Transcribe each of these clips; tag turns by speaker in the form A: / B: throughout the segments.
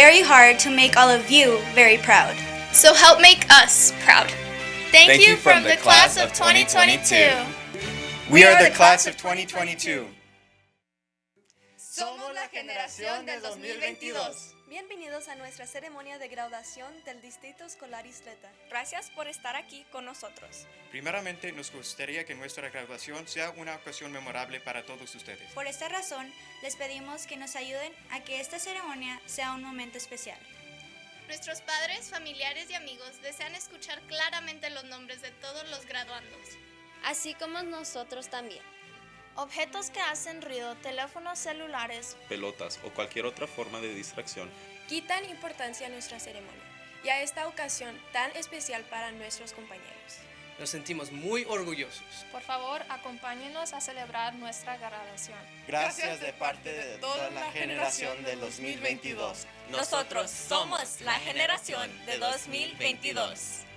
A: very hard to make all of you very proud.
B: So help make us proud.
C: Thank you from the class of 2022. We are the class of 2022.
D: Somos la generación del 2022.
E: Bienvenidos a nuestra ceremonia de graduación del Distrito Escolar Isleta.
F: Gracias por estar aquí con nosotros.
G: Primeramente, nos gustaría que nuestra graduación sea una ocasión memorable para todos ustedes.
A: Por esta razón, les pedimos que nos ayuden a que esta ceremonia sea un momento especial.
B: Nuestros padres, familiares y amigos desean escuchar claramente los nombres de todos los graduandos.
H: Así como nosotros también.
I: Objetos que hacen ruido, teléfonos celulares,
J: pelotas o cualquier otra forma de distracción
K: quitan importancia a nuestra ceremonia y a esta ocasión tan especial para nuestros compañeros.
L: Nos sentimos muy orgullosos.
M: Por favor, acompáñenos a celebrar nuestra graduación.
C: Gracias de parte de toda la generación del 2022.
F: Nosotros somos la generación de 2022.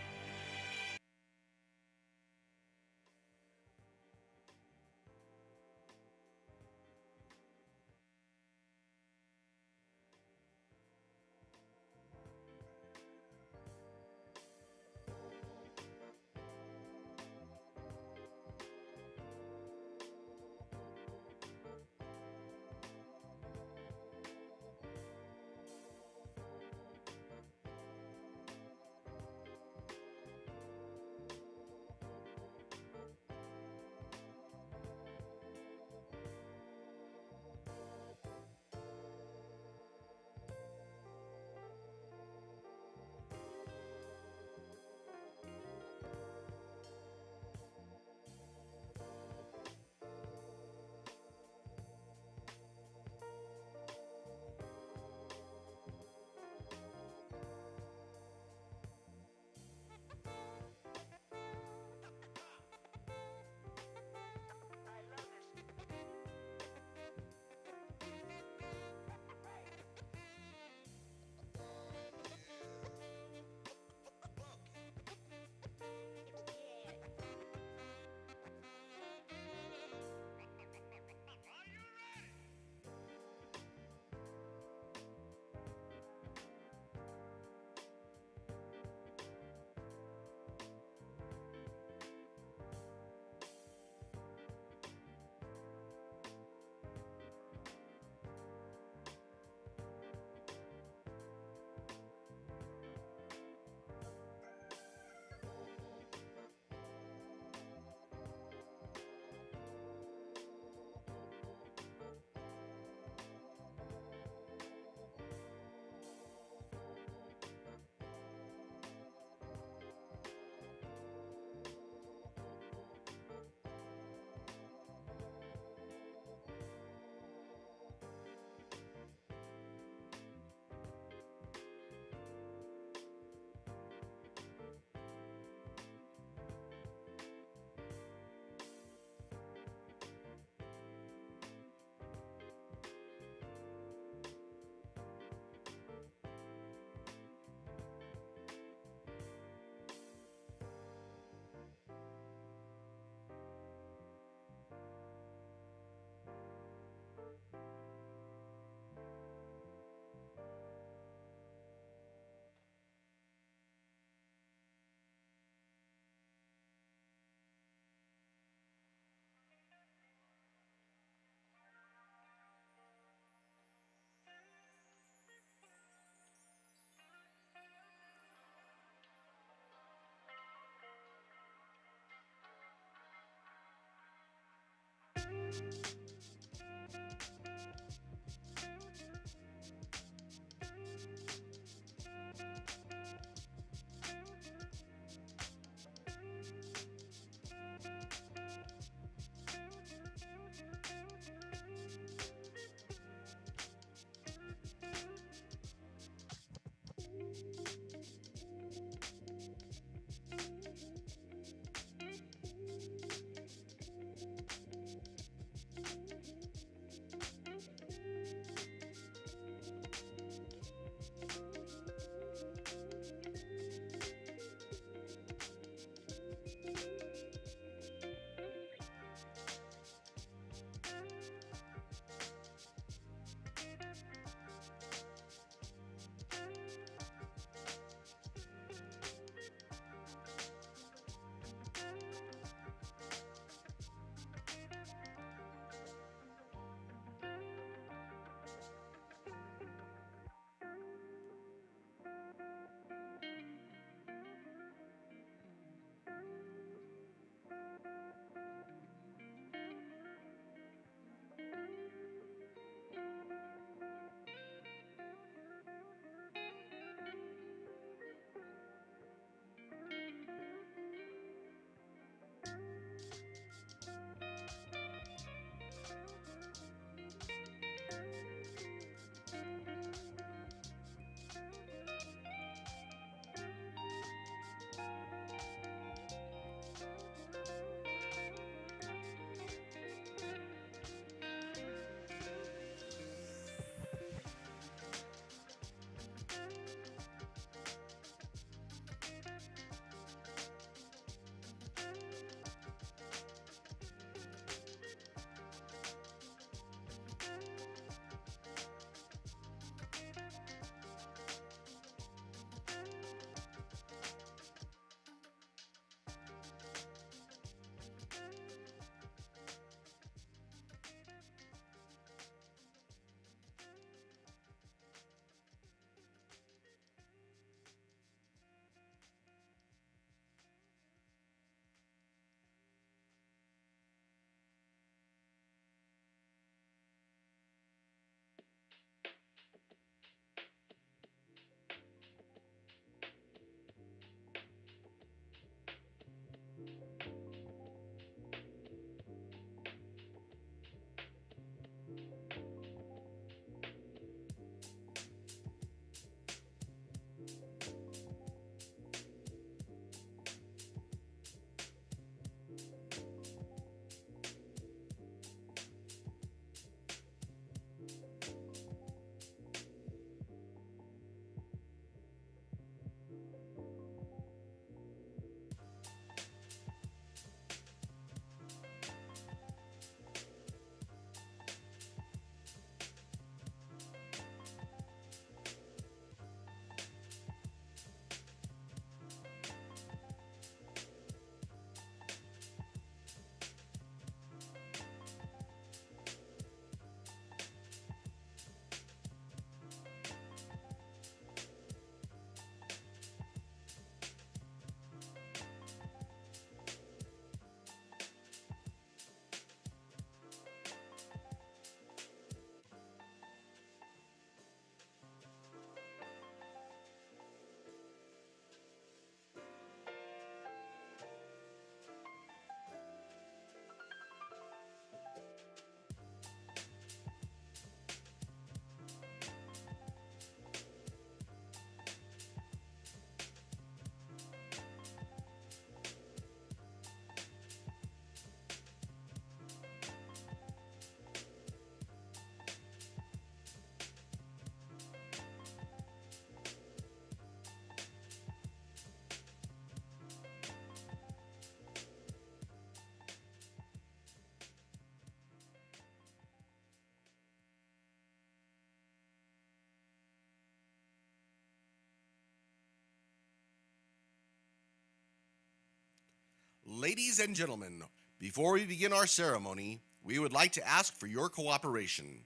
N: Ladies and gentlemen, before we begin our ceremony, we would like to ask for your cooperation.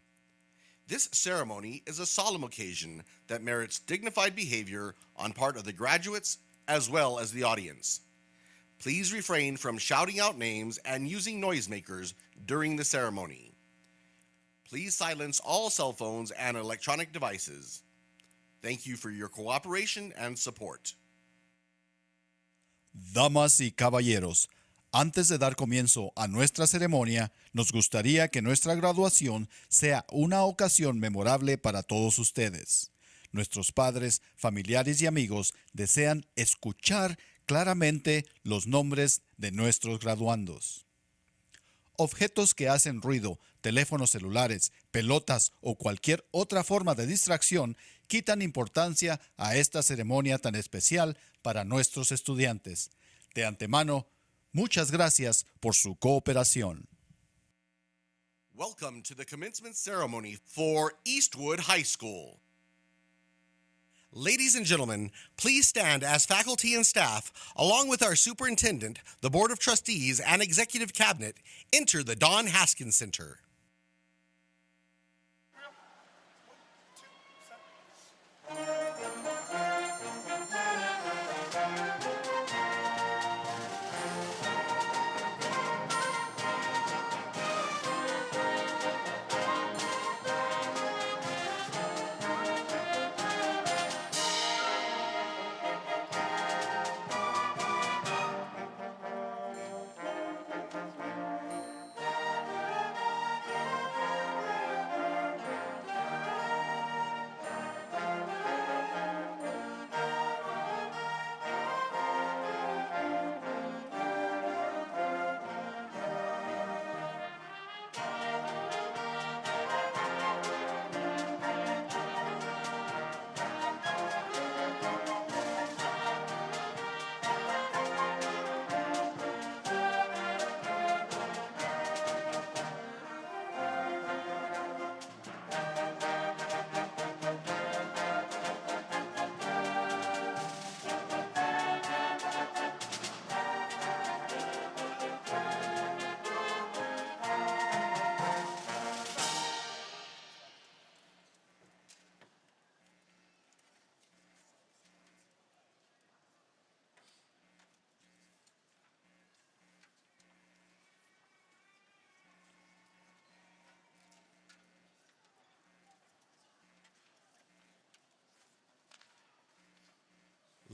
N: This ceremony is a solemn occasion that merits dignified behavior on part of the graduates as well as the audience. Please refrain from shouting out names and using noisemakers during the ceremony. Please silence all cell phones and electronic devices. Thank you for your cooperation and support.
O: Damas y caballeros, antes de dar comienzo a nuestra ceremonia, nos gustaría que nuestra graduación sea una ocasión memorable para todos ustedes. Nuestros padres, familiares y amigos desean escuchar claramente los nombres de nuestros graduandos. Objetos que hacen ruido, teléfonos celulares, pelotas o cualquier otra forma de distracción quitan importancia a esta ceremonia tan especial para nuestros estudiantes. De antemano, muchas gracias por su cooperación.
N: Welcome to the commencement ceremony for Eastwood High School. Ladies and gentlemen, please stand as faculty and staff, along with our superintendent, the Board of Trustees, and Executive Cabinet, enter the Don Haskins Center.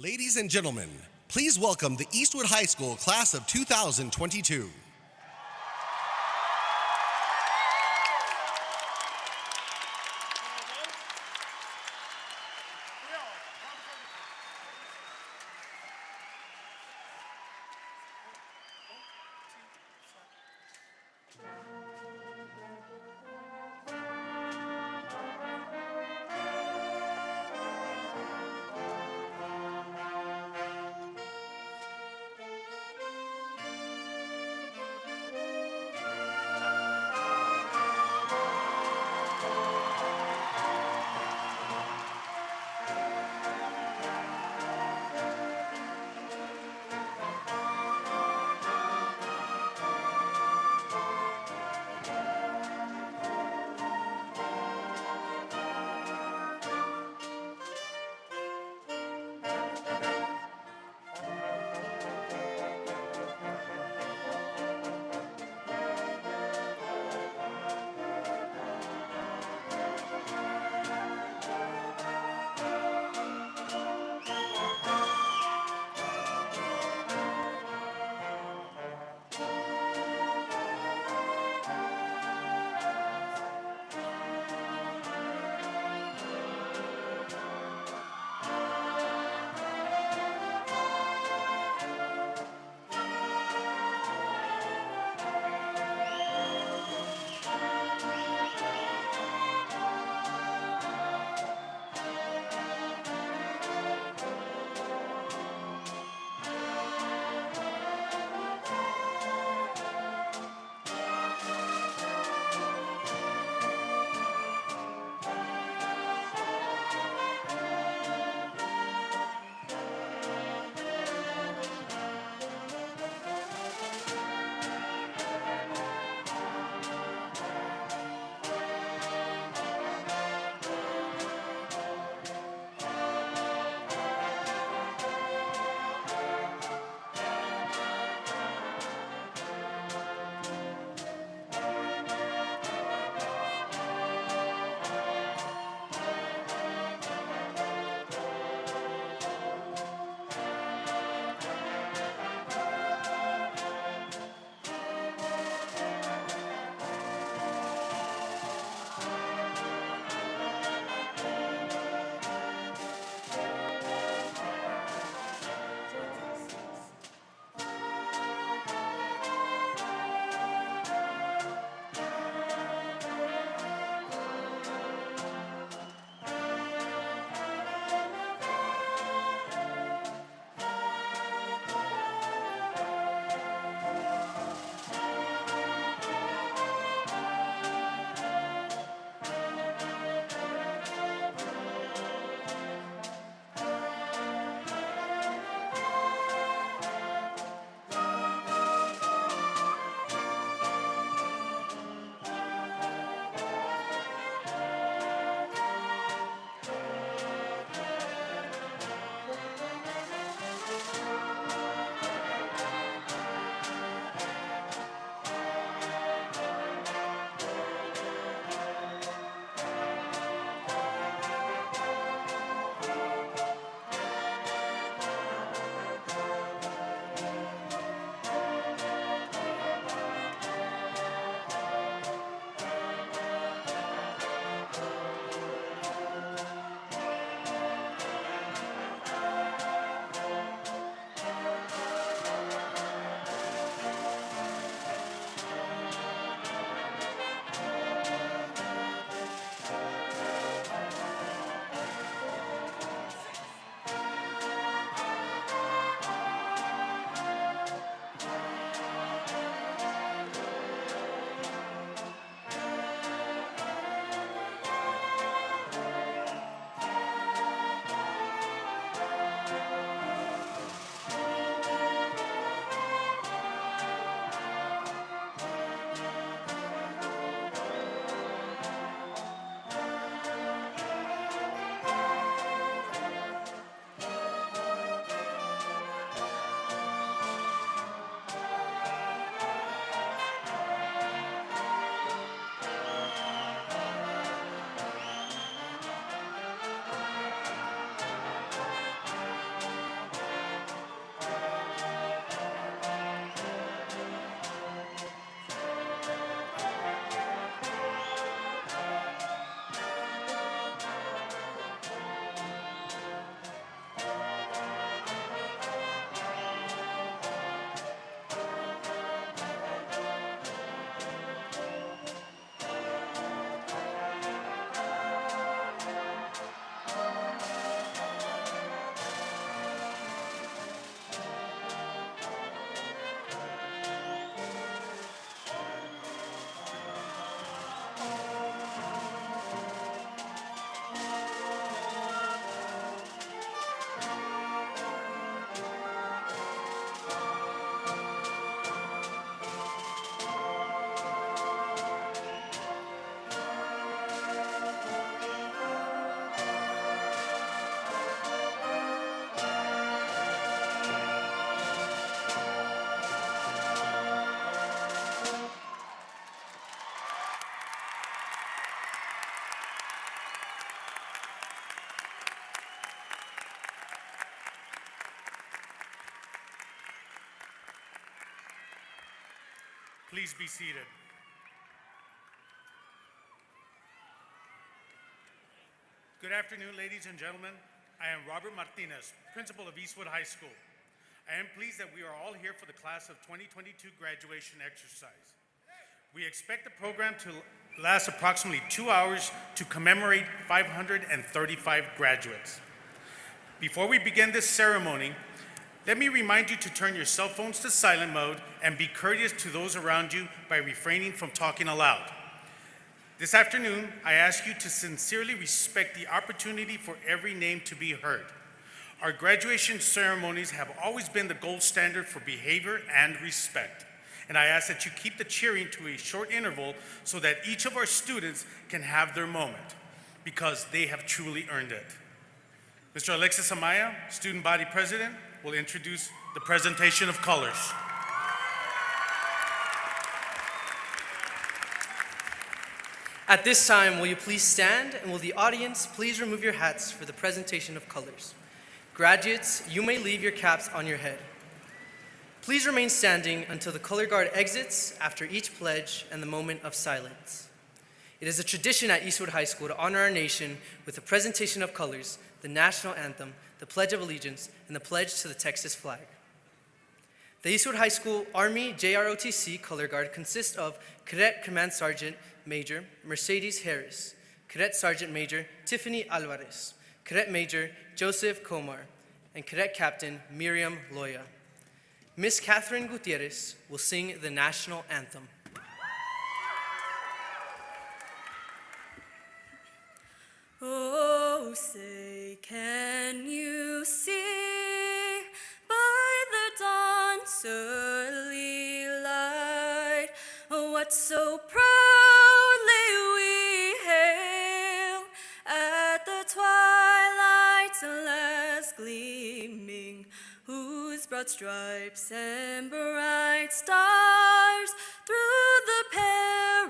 N: Ladies and gentlemen, please welcome the Eastwood High School class of 2022.
P: Please be seated. Good afternoon, ladies and gentlemen. I am Robert Martinez, principal of Eastwood High School. I am pleased that we are all here for the class of 2022 graduation exercise. We expect the program to last approximately 2 hours to commemorate 535 graduates. Before we begin this ceremony, let me remind you to turn your cell phones to silent mode and be courteous to those around you by refraining from talking aloud. This afternoon, I ask you to sincerely respect the opportunity for every name to be heard. Our graduation ceremonies have always been the gold standard for behavior and respect. And I ask that you keep the cheering to a short interval so that each of our students can have their moment, because they have truly earned it. Mr. Alexis Amaya, Student Body President, will introduce the presentation of colors.
L: At this time, will you please stand, and will the audience please remove your hats for the presentation of colors? Graduates, you may leave your caps on your head. Please remain standing until the color guard exits after each pledge and the moment of silence. It is a tradition at Eastwood High School to honor our nation with a presentation of colors, the national anthem, the Pledge of Allegiance, and the pledge to the Texas flag. The Eastwood High School Army JROTC color guard consists of Cadet Command Sergeant Major Mercedes Harris, Cadet Sergeant Major Tiffany Alvarez, Cadet Major Joseph Comar, and Cadet Captain Miriam Loya. Miss Catherine Gutierrez will sing the national anthem.
Q: Oh, say, can you see by the dawn's early light what so proudly we hail at the twilight's last gleaming, whose broad stripes and bright stars through the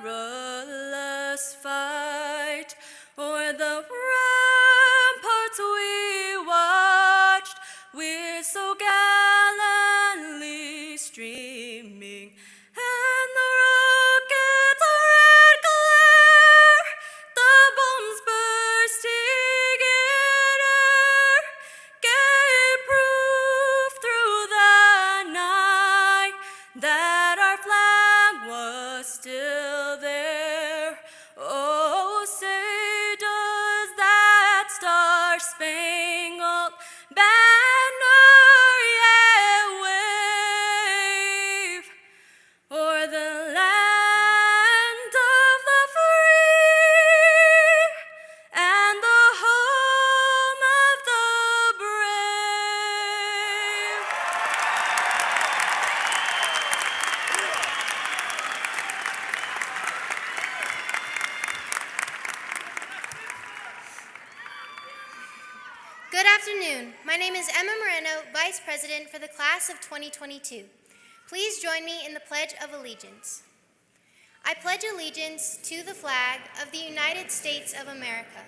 Q: perilous fight o'er the ramparts we watched, we're so gallantly streaming, and the rocket's red glare, the bombs bursting in air, gave proof through the night that our flag was still there. Oh, say does that star-spangled banner yet wave o'er the land of the free and the home of the brave?
B: Good afternoon. My name is Emma Moreno, Vice President for the class of 2022. Please join me in the Pledge of Allegiance. I pledge allegiance to the flag of the United States of America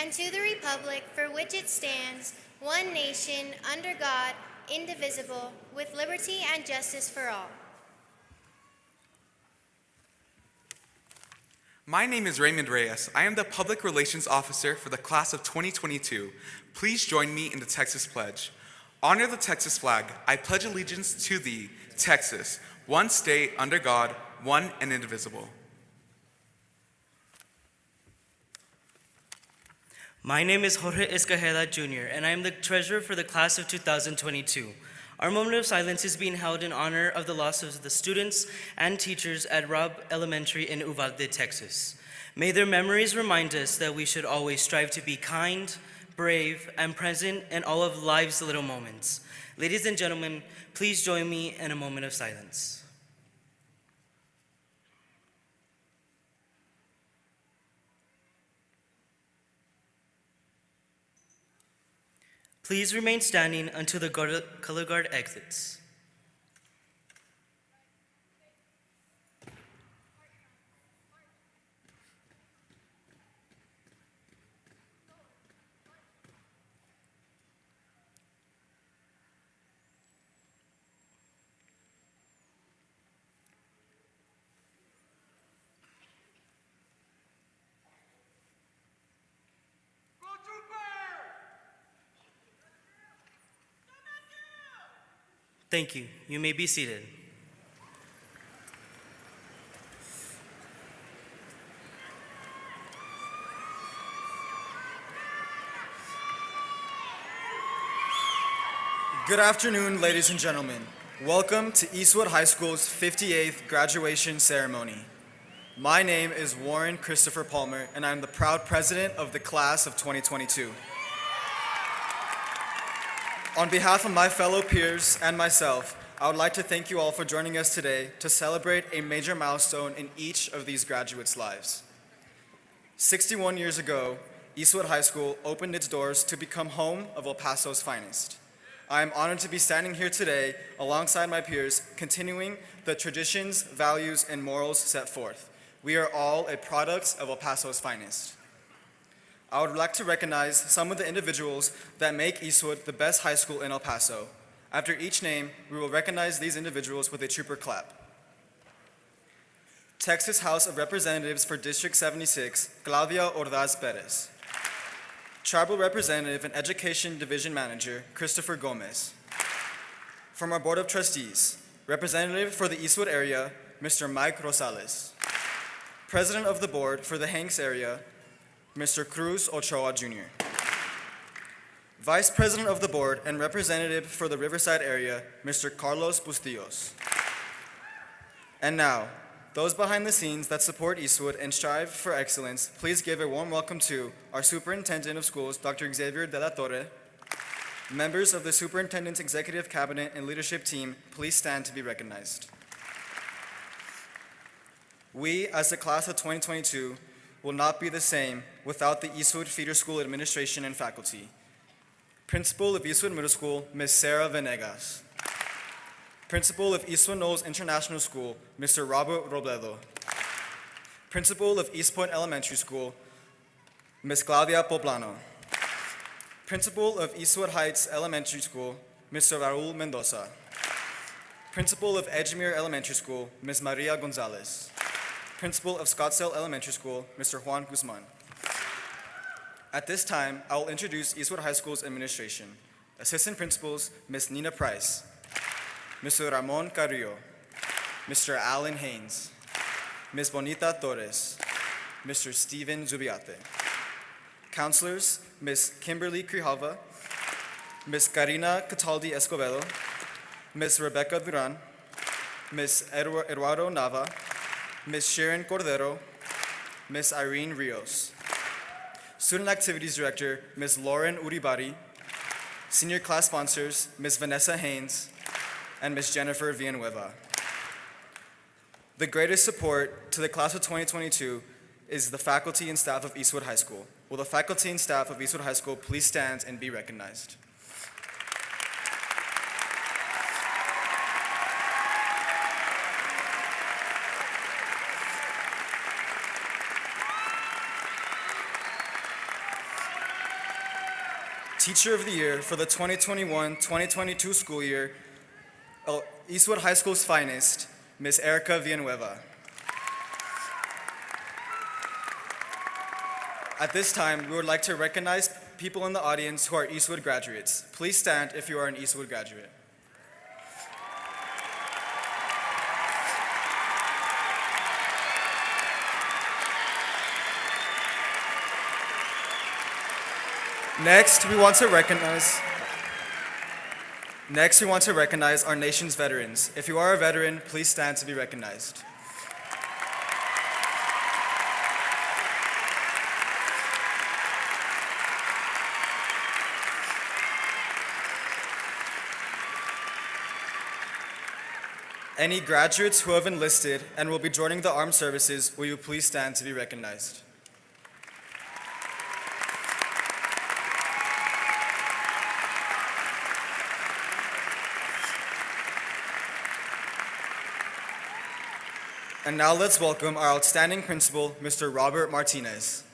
B: and to the republic for which it stands, one nation, under God, indivisible, with liberty and justice for all.
R: My name is Raymond Reyes. I am the Public Relations Officer for the class of 2022. Please join me in the Texas Pledge. Honor the Texas flag. I pledge allegiance to thee, Texas, one state under God, one and indivisible.
S: My name is Jorge Escajeda Jr., and I am the treasurer for the class of 2022. Our moment of silence is being held in honor of the loss of the students and teachers at Robb Elementary in Uvalde, Texas. May their memories remind us that we should always strive to be kind, brave, and present in all of life's little moments. Ladies and gentlemen, please join me in a moment of silence. Please remain standing until the color guard exits. Thank you. You may be seated.
T: Good afternoon, ladies and gentlemen. Welcome to Eastwood High School's 58th graduation ceremony. My name is Warren Christopher Palmer, and I'm the proud president of the class of 2022. On behalf of my fellow peers and myself, I would like to thank you all for joining us today to celebrate a major milestone in each of these graduates' lives. 61 years ago, Eastwood High School opened its doors to become home of El Paso's finest. I am honored to be standing here today alongside my peers, continuing the traditions, values, and morals set forth. We are all a product of El Paso's finest. I would like to recognize some of the individuals that make Eastwood the best high school in El Paso. After each name, we will recognize these individuals with a trooper clap. Texas House of Representatives for District 76, Claudia Ordaz Perez. Tribal Representative and Education Division Manager, Christopher Gomez. From our Board of Trustees, Representative for the Eastwood area, Mr. Mike Rosales. President of the Board for the Hanks area, Mr. Cruz Ochoa Jr. Vice President of the Board and Representative for the Riverside area, Mr. Carlos Bustillos. And now, those behind the scenes that support Eastwood and strive for excellence, please give a warm welcome to our Superintendent of Schools, Dr. Xavier De La Torre. Members of the Superintendent's Executive Cabinet and Leadership Team, please stand to be recognized. We, as the class of 2022, will not be the same without the Eastwood Feeder School administration and faculty. Principal of Eastwood Middle School, Ms. Sarah Venegas. Principal of Eastwood Knolls International School, Mr. Robert Robledo. Principal of East Point Elementary School, Ms. Claudia Poblano. Principal of Eastwood Heights Elementary School, Mr. Raul Mendoza. Principal of Edgemere Elementary School, Ms. Maria Gonzalez. Principal of Scottsdale Elementary School, Mr. Juan Guzman. At this time, I will introduce Eastwood High School's administration. Assistant Principals, Ms. Nina Price, Mr. Ramon Carrillo, Mr. Alan Haynes, Ms. Bonita Torres, Mr. Steven Zubiate. Counselors, Ms. Kimberly Grijalva, Ms. Karina Cataldi Escobedo, Ms. Rebecca Duran, Ms. Eduardo Nava, Ms. Sharon Cordero, Ms. Irene Rios. Student Activities Director, Ms. Lauren Uribari. Senior class sponsors, Ms. Vanessa Haynes and Ms. Jennifer Villanueva. The greatest support to the class of 2022 is the faculty and staff of Eastwood High School. Will the faculty and staff of Eastwood High School please stand and be recognized? Teacher of the Year for the 2021-2022 school year, Eastwood High School's finest, Ms. Erica Villanueva. At this time, we would like to recognize people in the audience who are Eastwood graduates. Please stand if you are an Eastwood graduate. Next, we want to recognize our nation's veterans. If you are a veteran, please stand to be recognized. Any graduates who have enlisted and will be joining the armed services, will you please stand to be recognized? And now let's welcome our outstanding principal, Mr. Robert Martinez.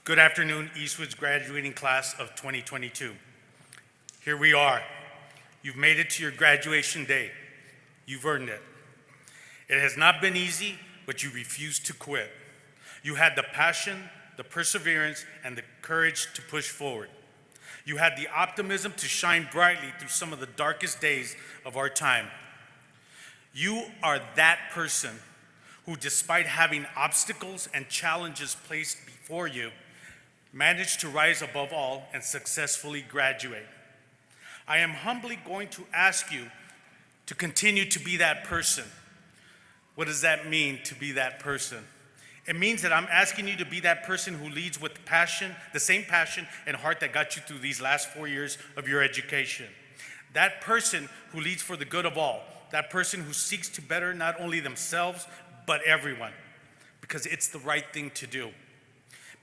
P: Good afternoon, Eastwood's graduating class of 2022. Here we are. You've made it to your graduation day. You've earned it. It has not been easy, but you refuse to quit. You had the passion, the perseverance, and the courage to push forward. You had the optimism to shine brightly through some of the darkest days of our time. You are that person who, despite having obstacles and challenges placed before you, managed to rise above all and successfully graduate. I am humbly going to ask you to continue to be that person. What does that mean, to be that person? It means that I'm asking you to be that person who leads with passion, the same passion and heart that got you through these last 4 years of your education. That person who leads for the good of all. That person who seeks to better not only themselves, but everyone, because it's the right thing to do.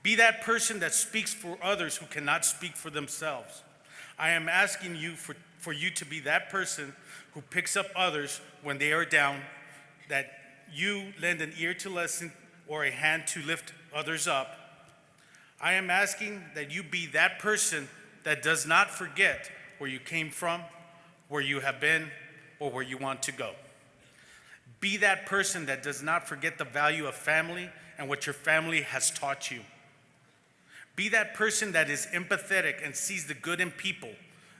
P: Be that person that speaks for others who cannot speak for themselves. I am asking you for you to be that person who picks up others when they are down, that you lend an ear to listen or a hand to lift others up. I am asking that you be that person that does not forget where you came from, where you have been, or where you want to go. Be that person that does not forget the value of family and what your family has taught you. Be that person that is empathetic and sees the good in people,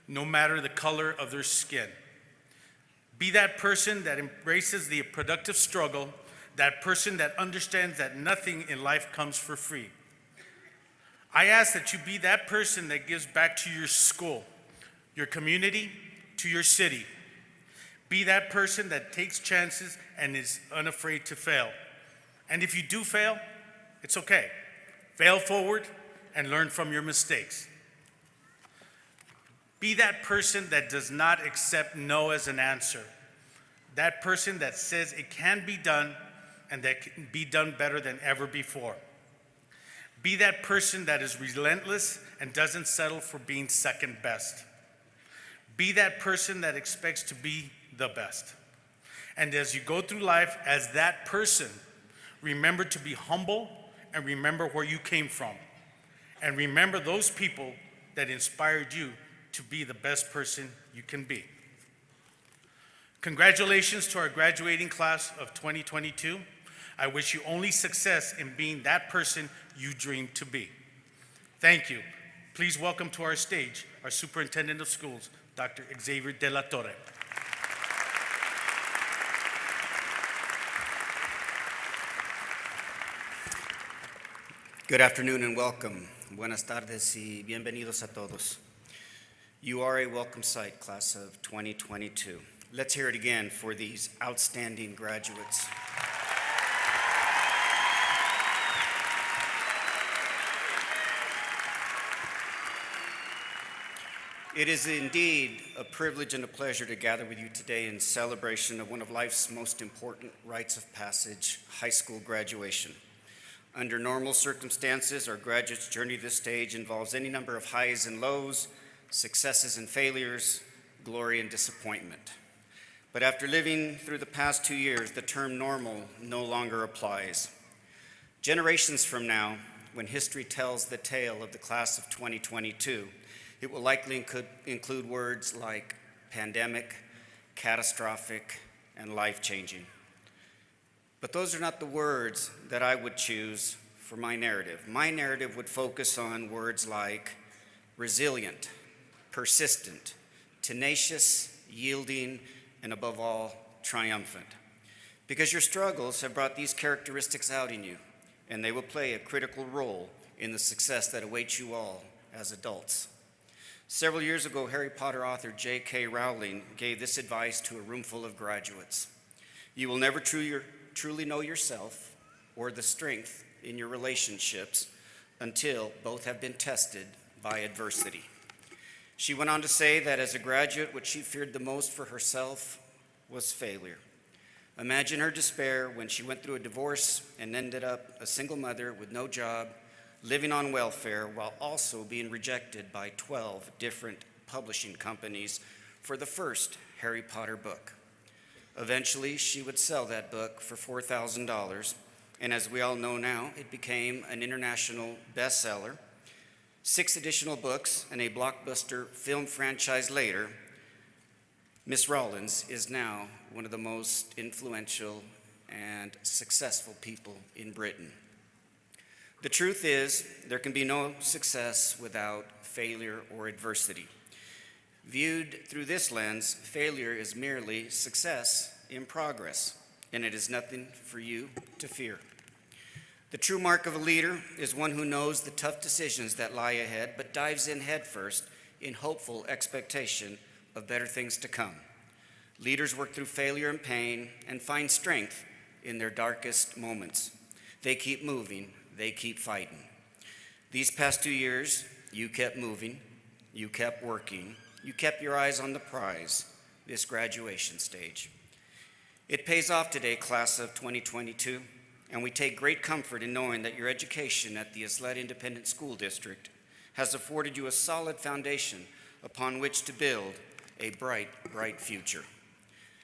P: no matter the color of their skin. Be that person that embraces the productive struggle, that person that understands that nothing in life comes for free. I ask that you be that person that gives back to your school, your community, to your city. Be that person that takes chances and is unafraid to fail. And if you do fail, it's okay. Fail forward and learn from your mistakes. Be that person that does not accept no as an answer. That person that says it can be done and that can be done better than ever before. Be that person that is relentless and doesn't settle for being second best. Be that person that expects to be the best. And as you go through life as that person, remember to be humble and remember where you came from. And remember those people that inspired you to be the best person you can be. Congratulations to our graduating class of 2022. I wish you only success in being that person you dreamed to be. Thank you. Please welcome to our stage our Superintendent of Schools, Dr. Xavier De La Torre.
U: Good afternoon and welcome. Buenas tardes y bienvenidos a todos. You are a welcome sight, class of 2022. Let's hear it again for these outstanding graduates. It is indeed a privilege and a pleasure to gather with you today in celebration of one of life's most important rites of passage, high school graduation. Under normal circumstances, our graduates' journey to this stage involves any number of highs and lows, successes and failures, glory and disappointment. But after living through the past 2 years, the term normal no longer applies. Generations from now, when history tells the tale of the class of 2022, it will likely include words like pandemic, catastrophic, and life-changing. But those are not the words that I would choose for my narrative. My narrative would focus on words like resilient, persistent, tenacious, yielding, and above all, triumphant. Because your struggles have brought these characteristics out in you, and they will play a critical role in the success that awaits you all as adults. Several years ago, Harry Potter author J.K. Rowling gave this advice to a room full of graduates. You will never truly know yourself or the strength in your relationships until both have been tested by adversity. She went on to say that as a graduate, what she feared the most for herself was failure. Imagine her despair when she went through a divorce and ended up a single mother with no job, living on welfare while also being rejected by 12 different publishing companies for the first Harry Potter book. Eventually, she would sell that book for $4,000, and as we all know now, it became an international bestseller. 6 additional books and a blockbuster film franchise later, Miss Rawlins is now one of the most influential and successful people in Britain. The truth is, there can be no success without failure or adversity. Viewed through this lens, failure is merely success in progress, and it is nothing for you to fear. The true mark of a leader is one who knows the tough decisions that lie ahead, but dives in headfirst in hopeful expectation of better things to come. Leaders work through failure and pain and find strength in their darkest moments. They keep moving, they keep fighting. These past 2 years, you kept moving, you kept working, you kept your eyes on the prize, this graduation stage. It pays off today, class of 2022, and we take great comfort in knowing that your education at the Isleta Independent School District has afforded you a solid foundation upon which to build a bright, bright future.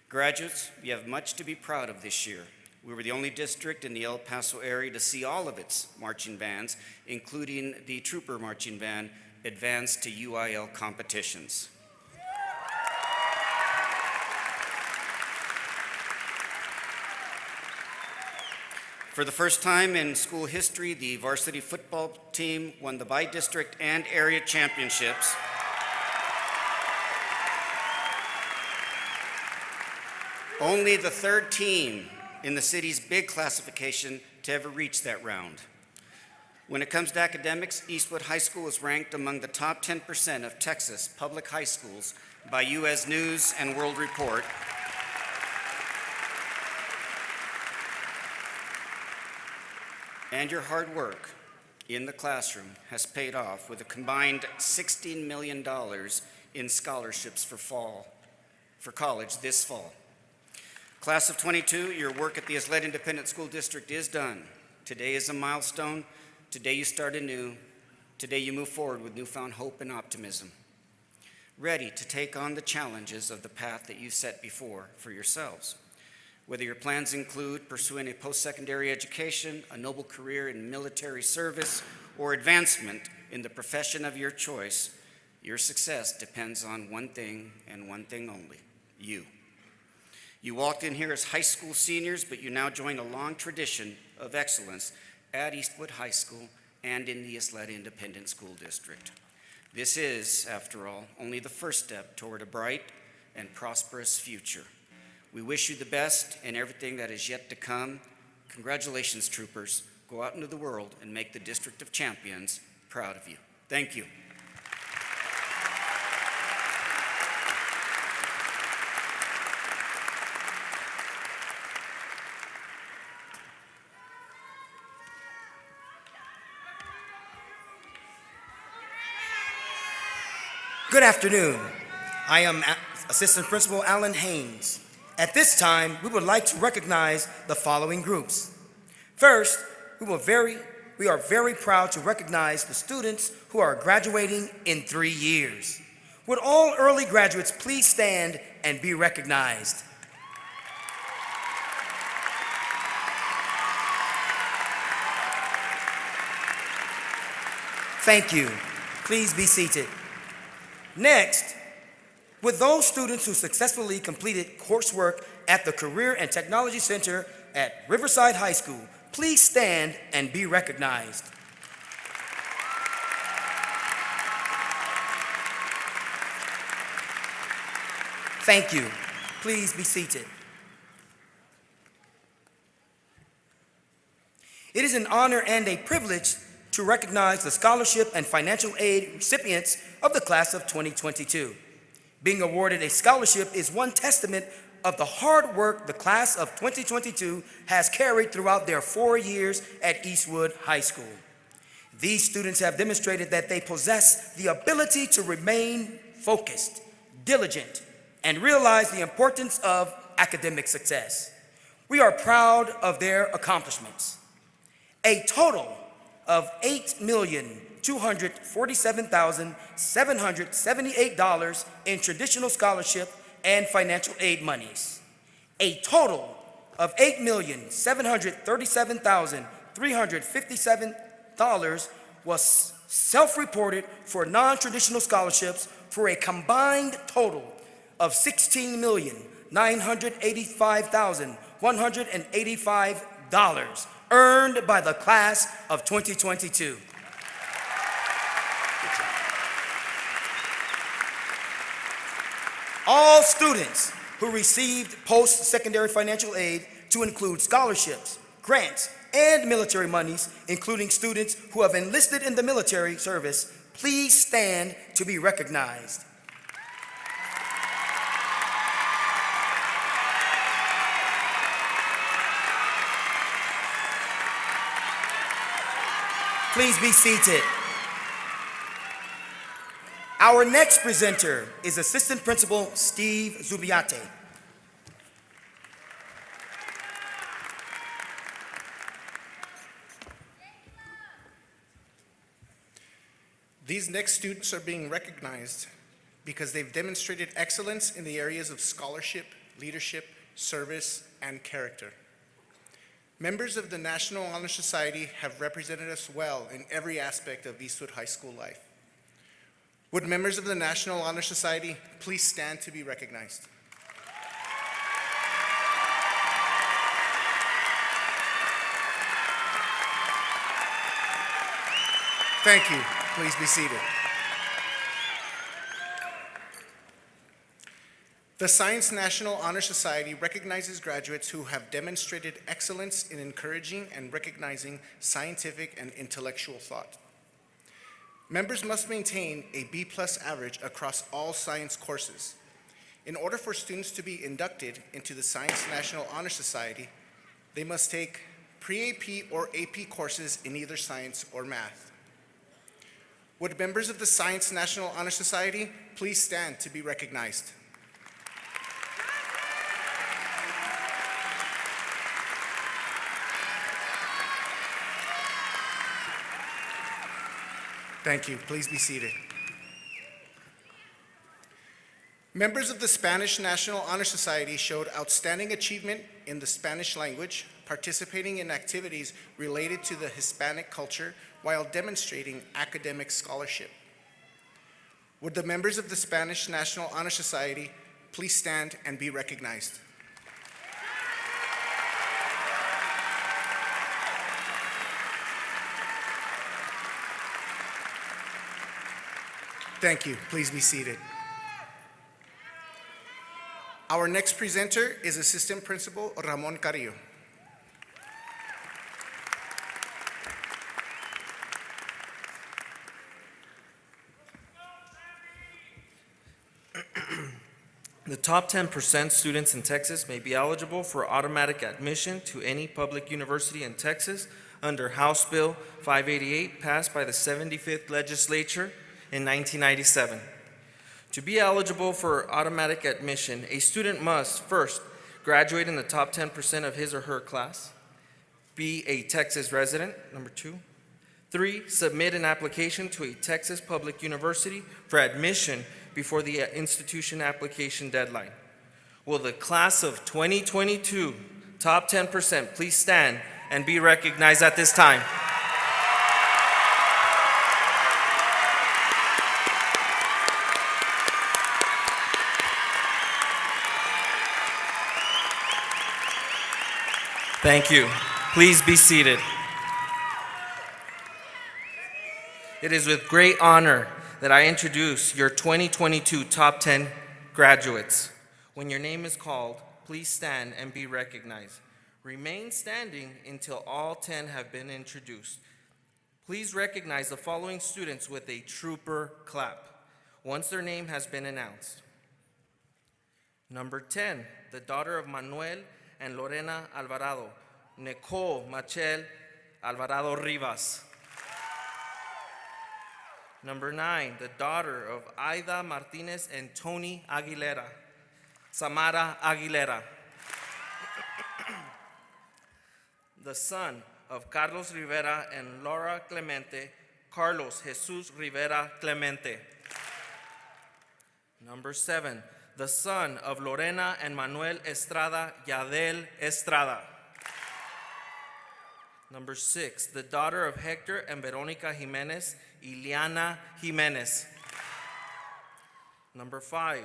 U: Graduates, you have much to be proud of this year. We were the only district in the El Paso area to see all of its marching bands, including the Trooper Marching Band, advance to UIL competitions. For the first time in school history, the varsity football team won the by-district and area championships. Only the third team in the city's big classification to ever reach that round. When it comes to academics, Eastwood High School is ranked among the top 10% of Texas public high schools by U.S. News and World Report. And your hard work in the classroom has paid off with a combined $16 million in scholarships for college this fall. Class of 22, your work at the Isleta Independent School District is done. Today is a milestone. Today you start anew. Today you move forward with newfound hope and optimism, ready to take on the challenges of the path that you set before for yourselves. Whether your plans include pursuing a post-secondary education, a noble career in military service, or advancement in the profession of your choice, your success depends on one thing and one thing only: you. You walked in here as high school seniors, but you now join a long tradition of excellence at Eastwood High School and in the Isleta Independent School District. This is, after all, only the first step toward a bright and prosperous future. We wish you the best in everything that is yet to come. Congratulations, troopers. Go out into the world and make the District of Champions proud of you. Thank you.
D: Good afternoon. I am Assistant Principal Alan Haynes. At this time, we would like to recognize the following groups. First, we are very proud to recognize the students who are graduating in 3 years. Would all early graduates please stand and be recognized? Thank you. Please be seated. Next, with those students who successfully completed coursework at the Career and Technology Center at Riverside High School, please stand and be recognized. Thank you. Please be seated. It is an honor and a privilege to recognize the scholarship and financial aid recipients of the class of 2022. Being awarded a scholarship is one testament of the hard work the class of 2022 has carried throughout their 4 years at Eastwood High School. These students have demonstrated that they possess the ability to remain focused, diligent, and realize the importance of academic success. We are proud of their accomplishments. A total of $8,247,778 in traditional scholarship and financial aid monies. A total of $8,737,357 was self-reported for non-traditional scholarships, for a combined total of $16,985,185 earned by the class of 2022. All students who received post-secondary financial aid, to include scholarships, grants, and military monies, including students who have enlisted in the military service, please stand to be recognized. Please be seated. Our next presenter is Assistant Principal Steve Zubiate.
E: These next students are being recognized because they've demonstrated excellence in the areas of scholarship, leadership, service, and character. Members of the National Honor Society have represented us well in every aspect of Eastwood High School life. Would members of the National Honor Society please stand to be recognized? Thank you. Please be seated. The Science National Honor Society recognizes graduates who have demonstrated excellence in encouraging and recognizing scientific and intellectual thought. Members must maintain a B+ average across all science courses. In order for students to be inducted into the Science National Honor Society, they must take pre-AP or AP courses in either science or math. Would members of the Science National Honor Society please stand to be recognized? Thank you. Please be seated. Members of the Spanish National Honor Society showed outstanding achievement in the Spanish language, participating in activities related to the Hispanic culture while demonstrating academic scholarship. Would the members of the Spanish National Honor Society please stand and be recognized? Thank you. Please be seated. Our next presenter is Assistant Principal Ramon Carrillo.
V: The top 10% students in Texas may be eligible for automatic admission to any public university in Texas under House Bill 588, passed by the 75th Legislature in 1997. To be eligible for automatic admission, a student must first graduate in the top 10% of his or her class, be a Texas resident, number 2. 3, submit an application to a Texas public university for admission before the institution application deadline. Will the class of 2022 top 10% please stand and be recognized at this time? Thank you. Please be seated. It is with great honor that I introduce your 2022 top 10 graduates. When your name is called, please stand and be recognized. Remain standing until all 10 have been introduced. Please recognize the following students with a trooper clap once their name has been announced. Number 10, the daughter of Manuel and Lorena Alvarado, Nicole Machel Alvarado Rivas. Number 9, the daughter of Aida Martinez and Tony Aguilera, Samara Aguilera. The son of Carlos Rivera and Laura Clemente, Carlos Jesus Rivera Clemente. Number 7, the son of Lorena and Manuel Estrada, Yadel Estrada. Number 6, the daughter of Hector and Veronica Jimenez, Ileana Jimenez. Number 5,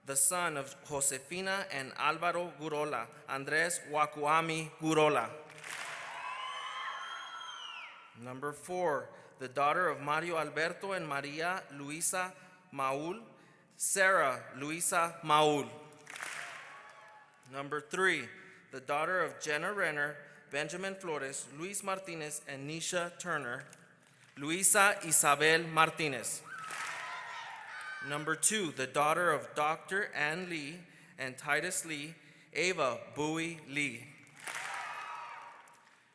V: the son of Josefina and Alvaro Gurola, Andres Wakuami Gurola. Number 4, the daughter of Mario Alberto and Maria Luisa Maul, Sarah Luisa Maul. Number 3, the daughter of Jenna Renner, Benjamin Flores, Luis Martinez, and Nisha Turner, Luisa Isabel Martinez. Number 2, the daughter of Dr. Ann Lee and Titus Lee, Ava Bowie Lee.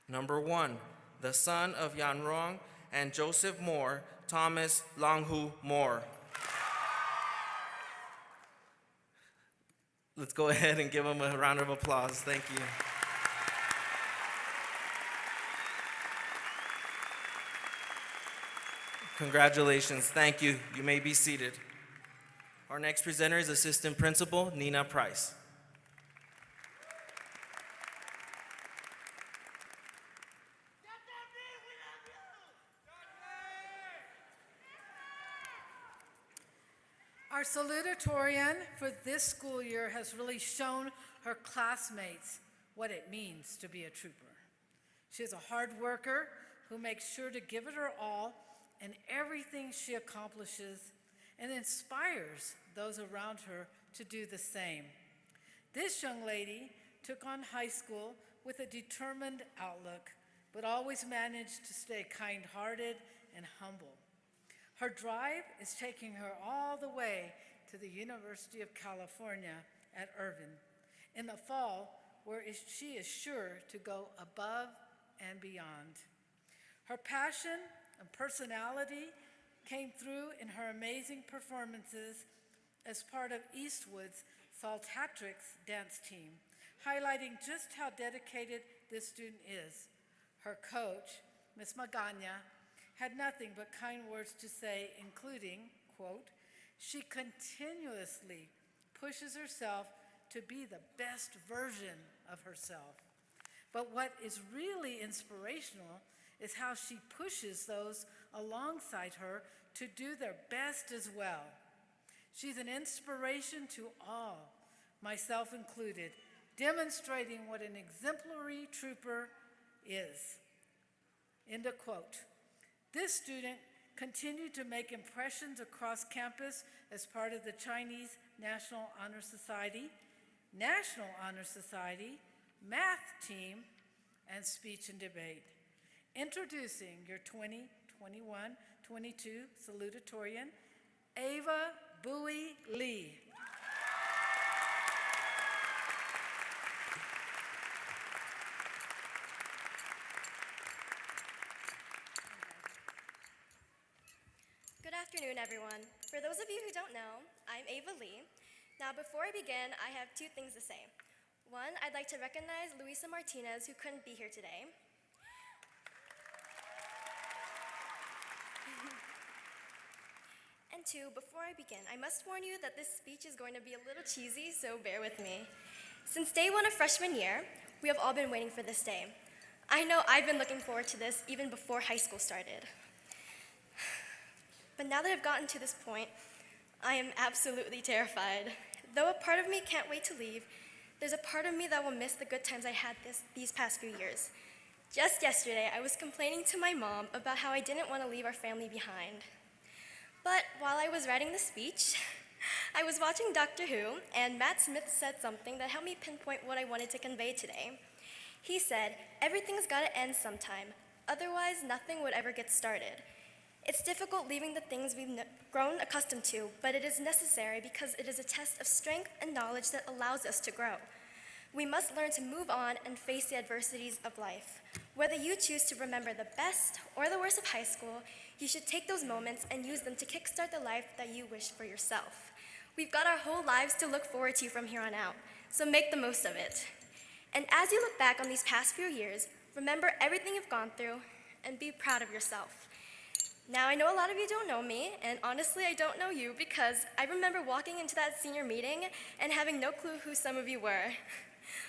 V: Number 1, the son of Yanrong and Joseph Moore, Thomas Longhu Moore. Let's go ahead and give them a round of applause. Thank you. Congratulations. Thank you. You may be seated. Our next presenter is Assistant Principal Nina Price.
A: Our salutatorian for this school year has really shown her classmates what it means to be a trooper. She is a hard worker who makes sure to give it her all in everything she accomplishes and inspires those around her to do the same. This young lady took on high school with a determined outlook, but always managed to stay kind-hearted and humble. Her drive is taking her all the way to the University of California at Irvine in the fall, where she is sure to go above and beyond. Her passion and personality came through in her amazing performances as part of Eastwood's Salutatorian dance team, highlighting just how dedicated this student is. Her coach, Ms. Magana, had nothing but kind words to say, including, quote, "She continuously pushes herself to be the best version of herself. But what is really inspirational is how she pushes those alongside her to do their best as well. She's an inspiration to all, myself included, demonstrating what an exemplary trooper is." End of quote. This student continued to make impressions across campus as part of the Chinese National Honor Society, National Honor Society, math team, and speech and debate. Introducing your 2021-22 salutatorian, Ava Bowie Lee.
G: Good afternoon, everyone. For those of you who don't know, I'm Ava Lee. Now, before I begin, I have two things to say. One, I'd like to recognize Luisa Martinez, who couldn't be here today. And two, before I begin, I must warn you that this speech is going to be a little cheesy, so bear with me. Since day one of freshman year, we have all been waiting for this day. I know I've been looking forward to this even before high school started. But now that I've gotten to this point, I am absolutely terrified. Though a part of me can't wait to leave, there's a part of me that will miss the good times I had these past few years. Just yesterday, I was complaining to my mom about how I didn't want to leave our family behind. But while I was writing the speech, I was watching Doctor Who, and Matt Smith said something that helped me pinpoint what I wanted to convey today. He said, "Everything's got to end sometime, otherwise nothing would ever get started." It's difficult leaving the things we've grown accustomed to, but it is necessary because it is a test of strength and knowledge that allows us to grow. We must learn to move on and face the adversities of life. Whether you choose to remember the best or the worst of high school, you should take those moments and use them to kickstart the life that you wish for yourself. We've got our whole lives to look forward to from here on out, so make the most of it. And as you look back on these past few years, remember everything you've gone through and be proud of yourself. Now, I know a lot of you don't know me, and honestly, I don't know you because I remember walking into that senior meeting and having no clue who some of you were.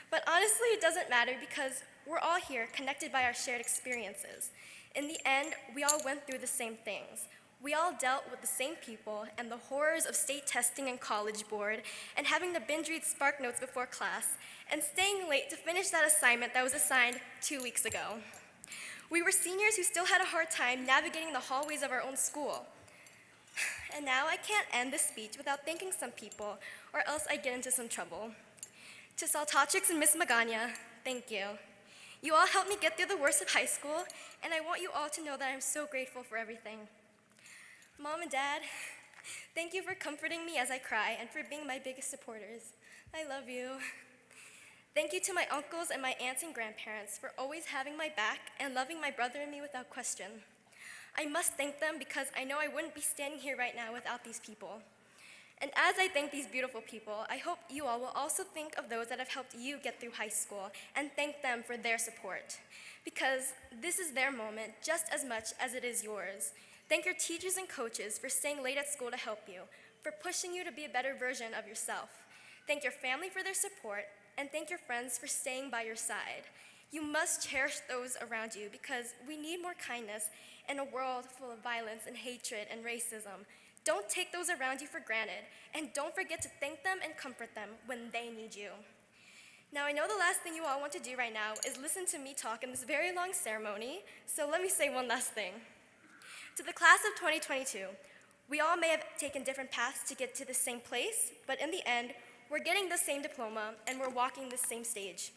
G: But honestly, it doesn't matter because we're all here connected by our shared experiences. In the end, we all went through the same things. We all dealt with the same people and the horrors of state testing and college board and having to binge read Spark Notes before class and staying late to finish that assignment that was assigned 2 weeks ago. We were seniors who still had a hard time navigating the hallways of our own school. And now I can't end this speech without thanking some people, or else I get into some trouble. To Salutatorian and Miss Magana, thank you. You all helped me get through the worst of high school, and I want you all to know that I'm so grateful for everything. Mom and Dad, thank you for comforting me as I cry and for being my biggest supporters. I love you. Thank you to my uncles and my aunts and grandparents for always having my back and loving my brother and me without question. I must thank them because I know I wouldn't be standing here right now without these people. And as I thank these beautiful people, I hope you all will also think of those that have helped you get through high school and thank them for their support. Because this is their moment just as much as it is yours. Thank your teachers and coaches for staying late at school to help you, for pushing you to be a better version of yourself. Thank your family for their support, and thank your friends for staying by your side. You must cherish those around you because we need more kindness in a world full of violence and hatred and racism. Don't take those around you for granted, and don't forget to thank them and comfort them when they need you. Now, I know the last thing you all want to do right now is listen to me talk in this very long ceremony, so let me say one last thing. To the class of 2022, we all may have taken different paths to get to the same place, but in the end, we're getting the same diploma and we're walking the same stage.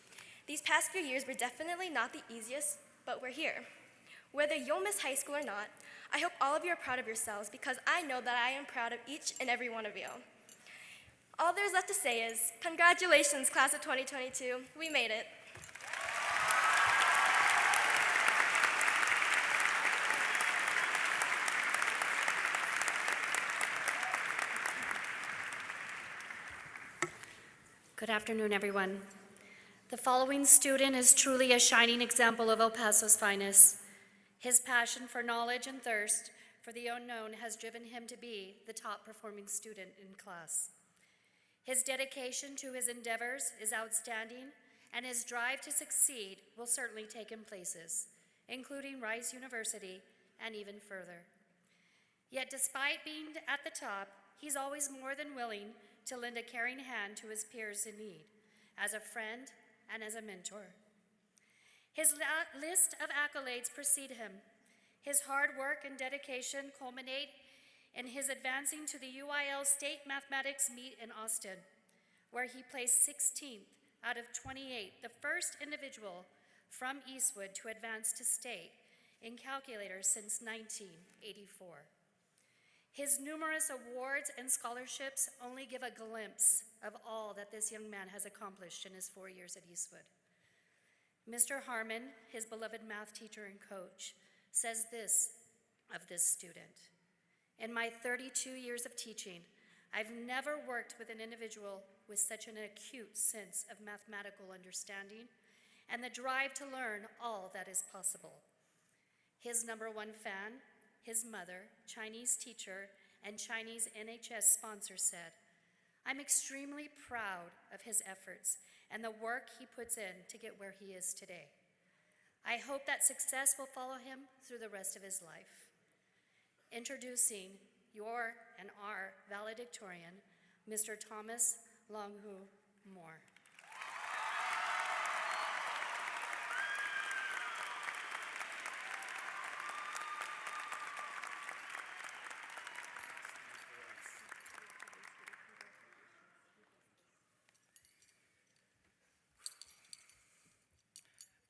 G: These past few years were definitely not the easiest, but we're here. Whether you'll miss high school or not, I hope all of you are proud of yourselves because I know that I am proud of each and every one of you. All there's left to say is, congratulations, class of 2022. We made it.
H: Good afternoon, everyone. The following student is truly a shining example of El Paso's finest. His passion for knowledge and thirst for the unknown has driven him to be the top performing student in class. His dedication to his endeavors is outstanding, and his drive to succeed will certainly take him places, including Rice University and even further. Yet despite being at the top, he's always more than willing to lend a caring hand to his peers in need, as a friend and as a mentor. His list of accolades precede him. His hard work and dedication culminate in his advancing to the UIL State Mathematics Meet in Austin, where he placed 16th out of 28, the first individual from Eastwood to advance to state in calculators since 1984. His numerous awards and scholarships only give a glimpse of all that this young man has accomplished in his 4 years at Eastwood. Mr. Harmon, his beloved math teacher and coach, says this of this student: "In my 32 years of teaching, I've never worked with an individual with such an acute sense of mathematical understanding and the drive to learn all that is possible." His number one fan, his mother, Chinese teacher, and Chinese NHS sponsor said, "I'm extremely proud of his efforts and the work he puts in to get where he is today. I hope that success will follow him through the rest of his life." Introducing your and our valedictorian, Mr. Thomas Longhu Moore.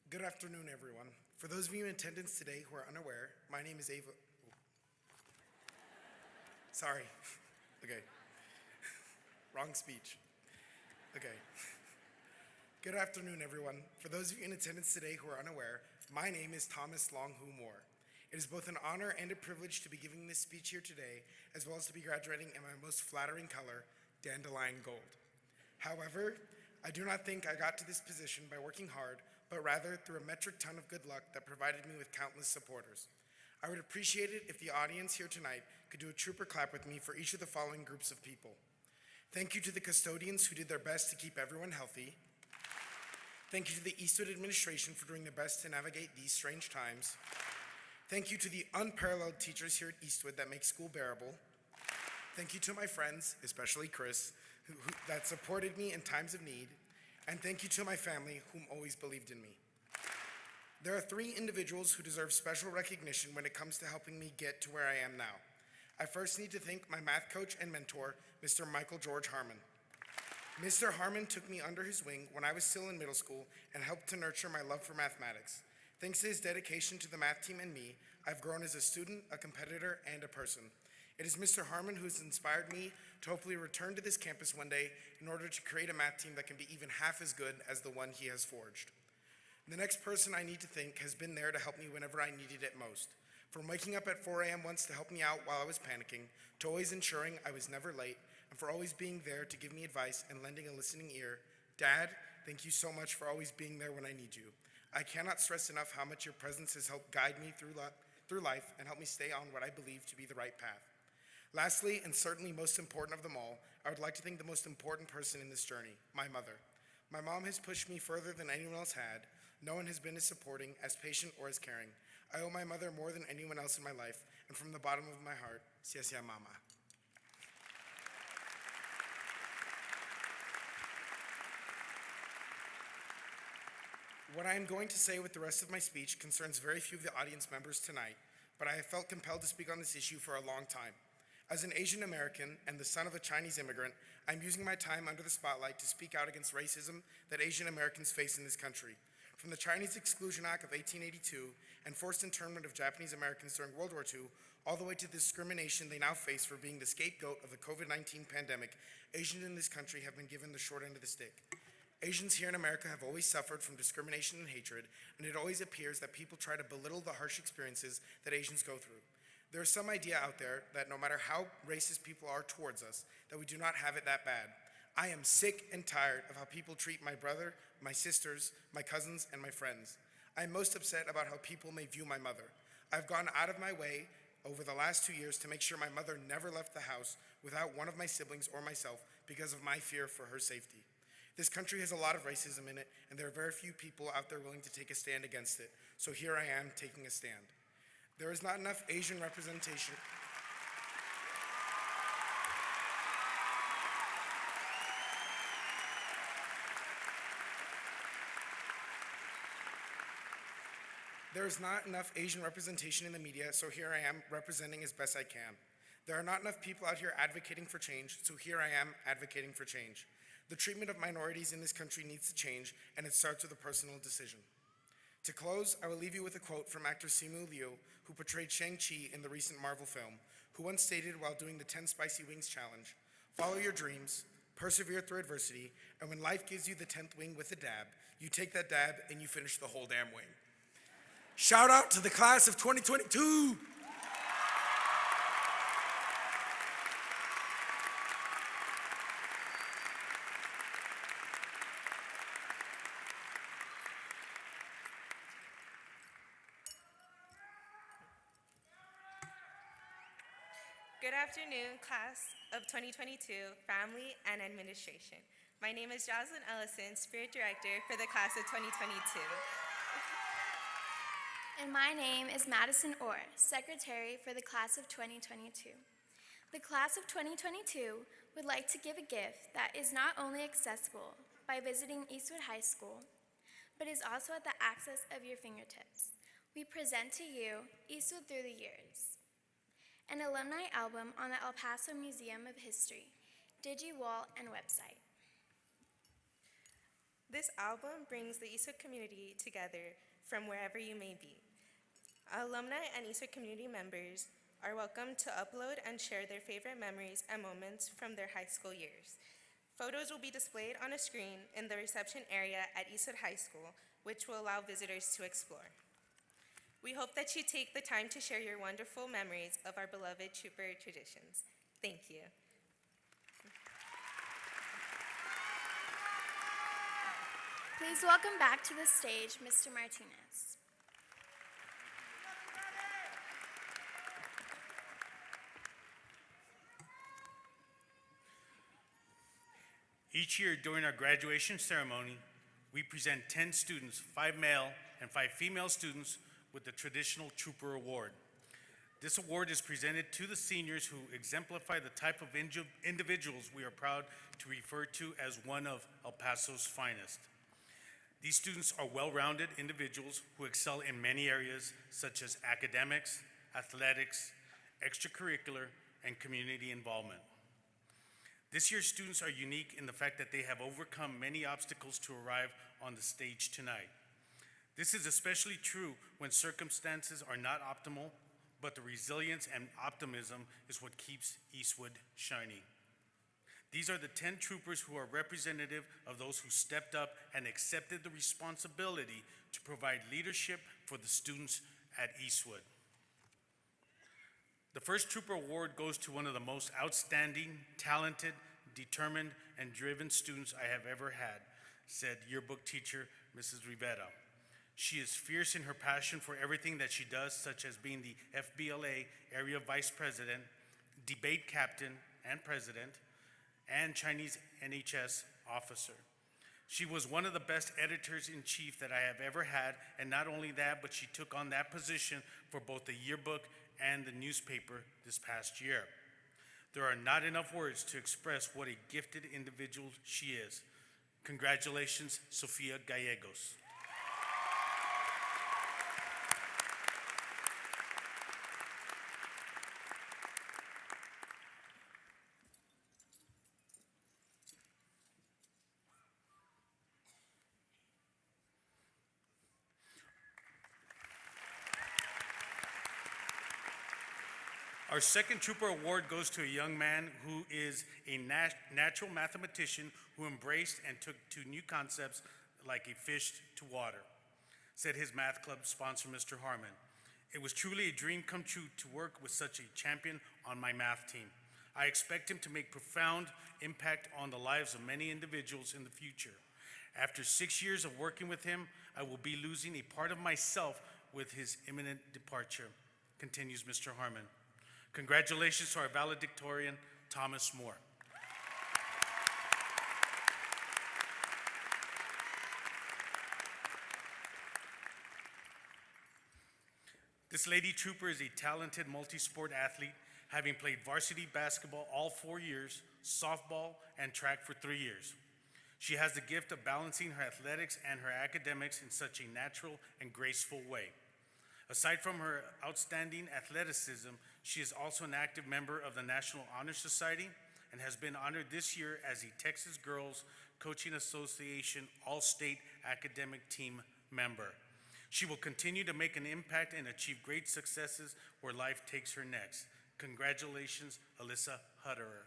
E: Good afternoon, everyone. For those of you in attendance today who are unaware, my name is Ava. Sorry. Okay. Wrong speech. Okay. Good afternoon, everyone. For those of you in attendance today who are unaware, my name is Thomas Longhu Moore. It is both an honor and a privilege to be giving this speech here today, as well as to be graduating in my most flattering color, dandelion gold. However, I do not think I got to this position by working hard, but rather through a metric ton of good luck that provided me with countless supporters. I would appreciate it if the audience here tonight could do a trooper clap with me for each of the following groups of people. Thank you to the custodians who did their best to keep everyone healthy. Thank you to the Eastwood administration for doing their best to navigate these strange times. Thank you to the unparalleled teachers here at Eastwood that make school bearable. Thank you to my friends, especially Chris, that supported me in times of need. And thank you to my family, whom always believed in me. There are three individuals who deserve special recognition when it comes to helping me get to where I am now. I first need to thank my math coach and mentor, Mr. Michael George Harmon. Mr. Harmon took me under his wing when I was still in middle school and helped to nurture my love for mathematics. Thanks to his dedication to the math team and me, I've grown as a student, a competitor, and a person. It is Mr. Harmon who has inspired me to hopefully return to this campus one day in order to create a math team that can be even half as good as the one he has forged. The next person I need to thank has been there to help me whenever I needed it most. From waking up at 4 a.m. once to help me out while I was panicking, to always ensuring I was never late, and for always being there to give me advice and lending a listening ear. Dad, thank you so much for always being there when I need you. I cannot stress enough how much your presence has helped guide me through life and help me stay on what I believe to be the right path. Lastly, and certainly most important of them all, I would like to thank the most important person in this journey, my mother. My mom has pushed me further than anyone else had. No one has been as supporting, as patient, or as caring. I owe my mother more than anyone else in my life, and from the bottom of my heart, gracias, mama. What I am going to say with the rest of my speech concerns very few of the audience members tonight, but I have felt compelled to speak on this issue for a long time. As an Asian American and the son of a Chinese immigrant, I'm using my time under the spotlight to speak out against racism that Asian Americans face in this country. From the Chinese Exclusion Act of 1882 and forced internment of Japanese Americans during World War II, all the way to the discrimination they now face for being the scapegoat of the COVID-19 pandemic, Asians in this country have been given the short end of the stick. Asians here in America have always suffered from discrimination and hatred, and it always appears that people try to belittle the harsh experiences that Asians go through. There is some idea out there that no matter how racist people are towards us, that we do not have it that bad. I am sick and tired of how people treat my brother, my sisters, my cousins, and my friends. I am most upset about how people may view my mother. I've gone out of my way over the last 2 years to make sure my mother never left the house without one of my siblings or myself because of my fear for her safety. This country has a lot of racism in it, and there are very few people out there willing to take a stand against it. So here I am taking a stand. There is not enough Asian representation. There is not enough Asian representation in the media, so here I am representing as best I can. There are not enough people out here advocating for change, so here I am advocating for change. The treatment of minorities in this country needs to change, and it starts with a personal decision. To close, I will leave you with a quote from actor Simu Liu, who portrayed Shang-Chi in the recent Marvel film, who once stated while doing the 10 Spicy Wings challenge, "Follow your dreams, persevere through adversity, and when life gives you the 10th wing with a dab, you take that dab and you finish the whole damn wing." Shout out to the class of 2022!
I: Good afternoon, class of 2022, family and administration. My name is Jocelyn Ellison, spirit director for the class of 2022.
J: And my name is Madison Orr, secretary for the class of 2022. The class of 2022 would like to give a gift that is not only accessible by visiting Eastwood High School, but is also at the access of your fingertips. We present to you Eastwood Through the Years, an alumni album on the El Paso Museum of History, DigiWall, and website.
I: This album brings the Eastwood community together from wherever you may be. Alumni and Eastwood community members are welcome to upload and share their favorite memories and moments from their high school years. Photos will be displayed on a screen in the reception area at Eastwood High School, which will allow visitors to explore. We hope that you take the time to share your wonderful memories of our beloved Trooper traditions. Thank you.
J: Please welcome back to the stage Mr. Martinez.
P: Each year during our graduation ceremony, we present 10 students, 5 male and 5 female students, with the traditional Trooper Award. This award is presented to the seniors who exemplify the type of individuals we are proud to refer to as one of El Paso's finest. These students are well-rounded individuals who excel in many areas such as academics, athletics, extracurricular, and community involvement. This year's students are unique in the fact that they have overcome many obstacles to arrive on the stage tonight. This is especially true when circumstances are not optimal, but the resilience and optimism is what keeps Eastwood shining. These are the 10 troopers who are representative of those who stepped up and accepted the responsibility to provide leadership for the students at Eastwood. The first Trooper Award goes to one of the most outstanding, talented, determined, and driven students I have ever had, said yearbook teacher Mrs. Rivera. She is fierce in her passion for everything that she does, such as being the FBLA Area Vice President, Debate Captain and President, and Chinese NHS Officer. She was one of the best editors-in-chief that I have ever had, and not only that, but she took on that position for both the yearbook and the newspaper this past year. There are not enough words to express what a gifted individual she is. Congratulations, Sofia Gallegos. Our second Trooper Award goes to a young man who is a natural mathematician who embraced and took to new concepts like a fish to water, said his math club sponsor, Mr. Harmon. It was truly a dream come true to work with such a champion on my math team. I expect him to make profound impact on the lives of many individuals in the future. After 6 years of working with him, I will be losing a part of myself with his imminent departure, continues Mr. Harmon. Congratulations to our valedictorian, Thomas Moore. This lady trooper is a talented multi-sport athlete, having played varsity basketball all 4 years, softball, and track for 3 years. She has the gift of balancing her athletics and her academics in such a natural and graceful way. Aside from her outstanding athleticism, she is also an active member of the National Honor Society and has been honored this year as a Texas Girls Coaching Association All-State Academic Team member. She will continue to make an impact and achieve great successes where life takes her next. Congratulations, Alyssa Hutterer.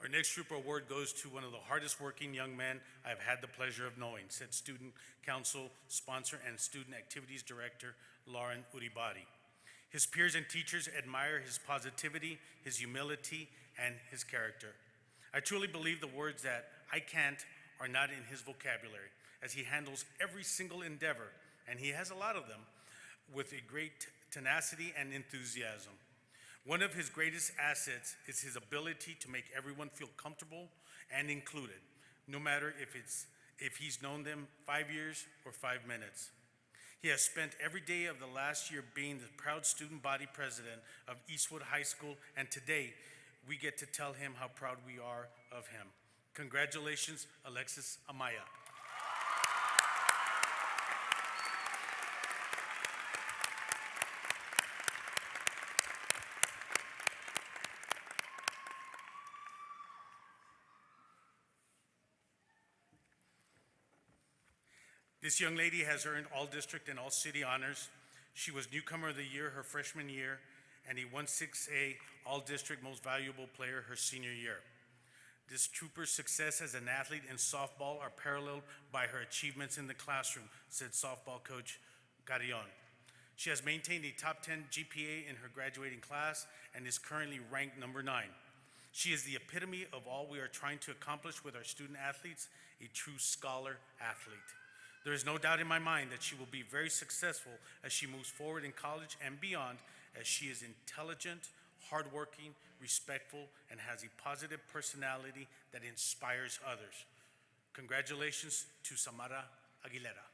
P: Our next Trooper Award goes to one of the hardest working young men I've had the pleasure of knowing, said Student Council Sponsor and Student Activities Director, Lauren Uribati. His peers and teachers admire his positivity, his humility, and his character. I truly believe the words that I can't are not in his vocabulary, as he handles every single endeavor, and he has a lot of them, with a great tenacity and enthusiasm. One of his greatest assets is his ability to make everyone feel comfortable and included, no matter if he's known them 5 years or 5 minutes. He has spent every day of the last year being the proud student body president of Eastwood High School, and today we get to tell him how proud we are of him. Congratulations, Alexis Amaya. This young lady has earned all district and all city honors. She was Newcomer of the Year her freshman year and a 1-6A all district most valuable player her senior year. This trooper's success as an athlete in softball are paralleled by her achievements in the classroom, said softball coach Carrion. She has maintained a top 10 GPA in her graduating class and is currently ranked number 9. She is the epitome of all we are trying to accomplish with our student athletes, a true scholar athlete. There is no doubt in my mind that she will be very successful as she moves forward in college and beyond, as she is intelligent, hardworking, respectful, and has a positive personality that inspires others. Congratulations to Samara Aguilera.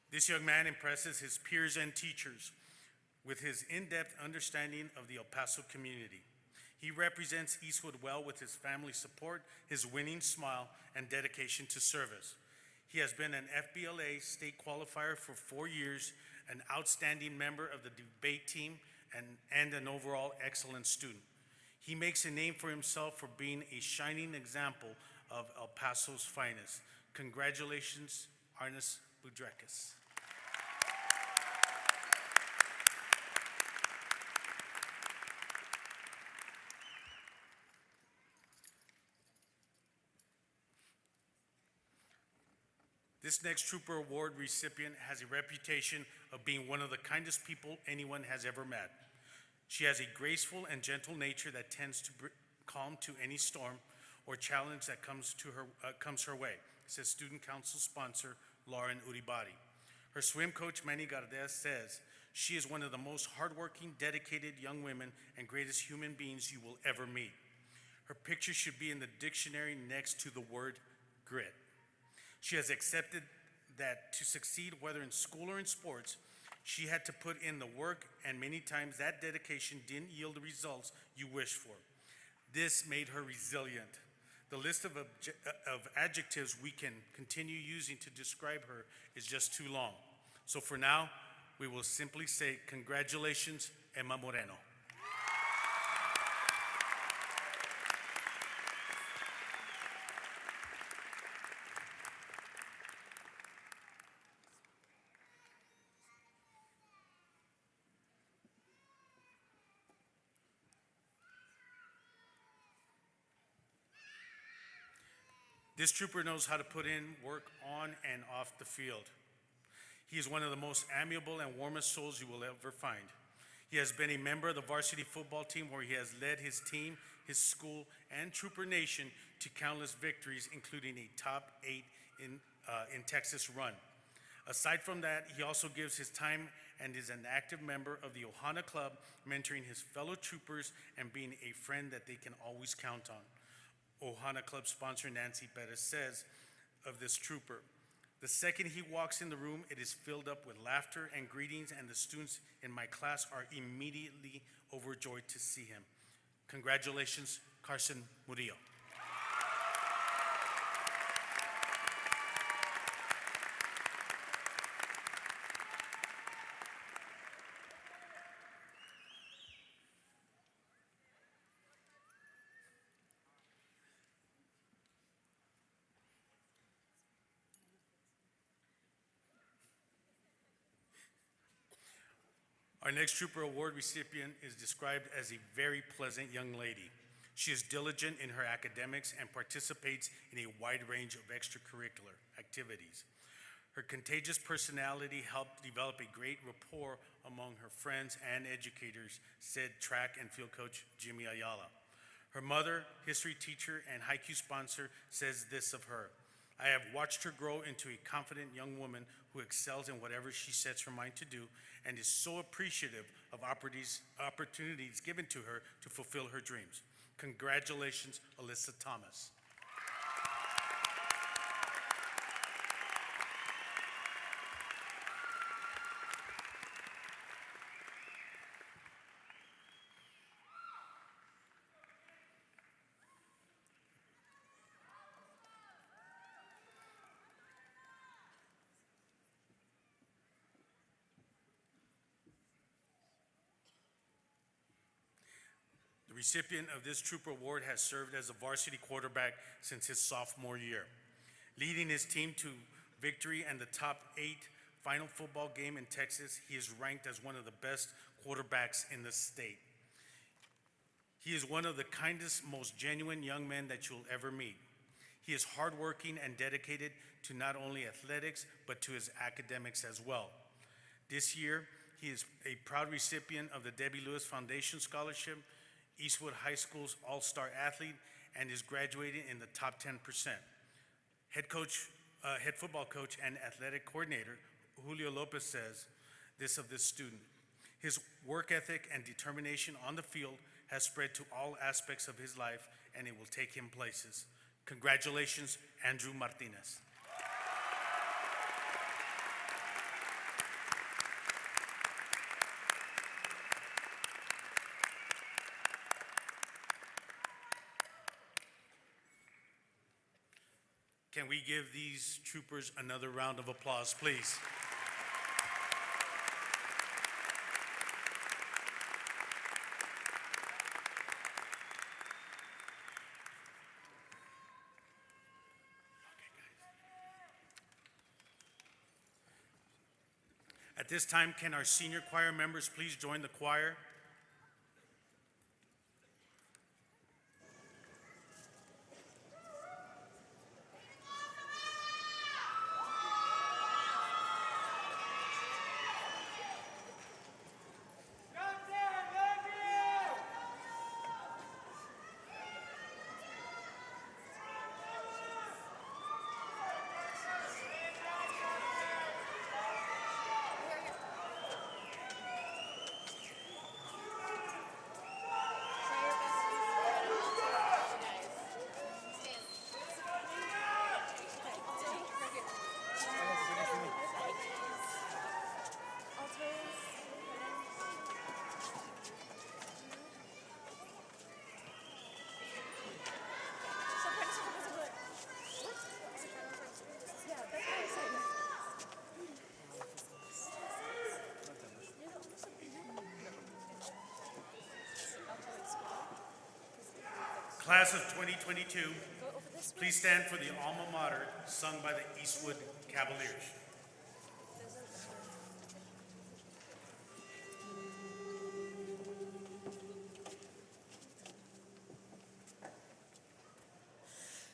P: This young man impresses his peers and teachers with his in-depth understanding of the El Paso community. He represents Eastwood well with his family support, his winning smile, and dedication to service. He has been an FBLA state qualifier for 4 years, an outstanding member of the debate team, and an overall excellent student. He makes a name for himself for being a shining example of El Paso's finest. Congratulations, Arnes Budrekis. This next Trooper Award recipient has a reputation of being one of the kindest people anyone has ever met. She has a graceful and gentle nature that tends to bring calm to any storm or challenge that comes her way, says Student Council sponsor Lauren Uribari. Her swim coach Manny Gardez says she is one of the most hardworking, dedicated young women and greatest human beings you will ever meet. Her picture should be in the dictionary next to the word grit. She has accepted that to succeed, whether in school or in sports, she had to put in the work, and many times that dedication didn't yield the results you wished for. This made her resilient. The list of adjectives we can continue using to describe her is just too long. So for now, we will simply say, congratulations, Emma Moreno. This trooper knows how to put in work on and off the field. He is one of the most amiable and warmest souls you will ever find. He has been a member of the varsity football team where he has led his team, his school, and Trooper Nation to countless victories, including a top 8 in Texas run. Aside from that, he also gives his time and is an active member of the Ohana Club, mentoring his fellow troopers and being a friend that they can always count on. Ohana Club sponsor Nancy Perez says of this trooper, the second he walks in the room, it is filled up with laughter and greetings, and the students in my class are immediately overjoyed to see him. Congratulations, Carson Murillo. Our next Trooper Award recipient is described as a very pleasant young lady. She is diligent in her academics and participates in a wide range of extracurricular activities. Her contagious personality helped develop a great rapport among her friends and educators, said track and field coach Jimmy Ayala. Her mother, history teacher, and haiku sponsor says this of her: I have watched her grow into a confident young woman who excels in whatever she sets her mind to do and is so appreciative of opportunities given to her to fulfill her dreams. Congratulations, Alyssa Thomas. The recipient of this Trooper Award has served as a varsity quarterback since his sophomore year, leading his team to victory and the top 8 final football game in Texas. He is ranked as one of the best quarterbacks in the state. He is one of the kindest, most genuine young men that you'll ever meet. He is hardworking and dedicated to not only athletics, but to his academics as well. This year, he is a proud recipient of the Debbie Lewis Foundation Scholarship, Eastwood High School's All-Star Athlete, and is graduating in the top 10%. Head football coach and athletic coordinator Julio Lopez says this of this student: his work ethic and determination on the field has spread to all aspects of his life, and it will take him places. Congratulations, Andrew Martinez. Can we give these troopers another round of applause, please? At this time, can our senior choir members please join the choir? Class of 2022, please stand for the alma mater sung by the Eastwood Cavaliers.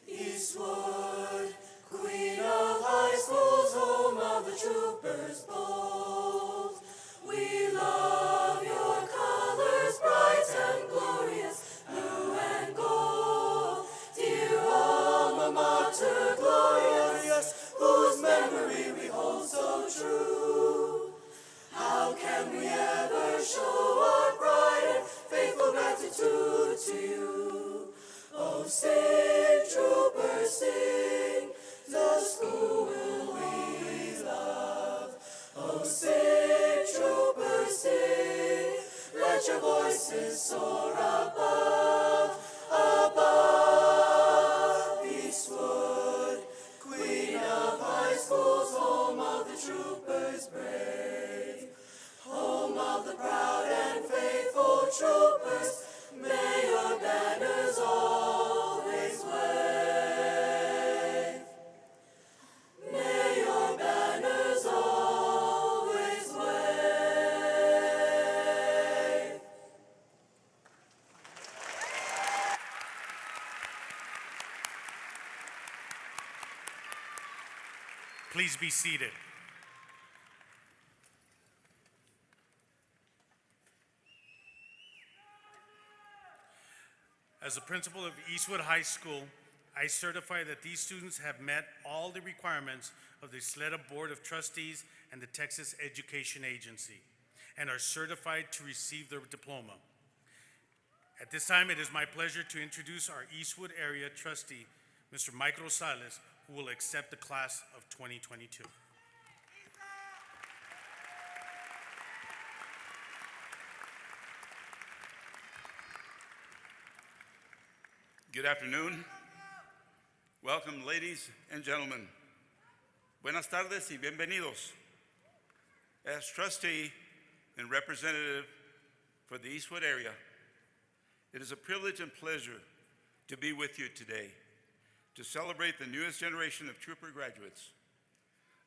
K: Eastwood, queen of high schools, home of the troopers bold. We love your colors bright and glorious, blue and gold. Dear alma mater glorious, whose memory we hold so true. How can we ever show our pride and faithful gratitude to you? Oh, sing, troopers, sing, the school will we love. Oh, sing, troopers, sing, let your voices soar above, above. Eastwood, queen of high schools, home of the troopers brave, home of the proud and faithful troopers. May your banners always wave. May your banners always wave.
P: Please be seated. As the principal of Eastwood High School, I certify that these students have met all the requirements of the SLEDA Board of Trustees and the Texas Education Agency and are certified to receive their diploma. At this time, it is my pleasure to introduce our Eastwood area trustee, Mr. Mike Rosales, who will accept the class of 2022.
M: Good afternoon. Welcome, ladies and gentlemen. Buenas tardes y bienvenidos. As trustee and representative for the Eastwood area, it is a privilege and pleasure to be with you today to celebrate the newest generation of trooper graduates.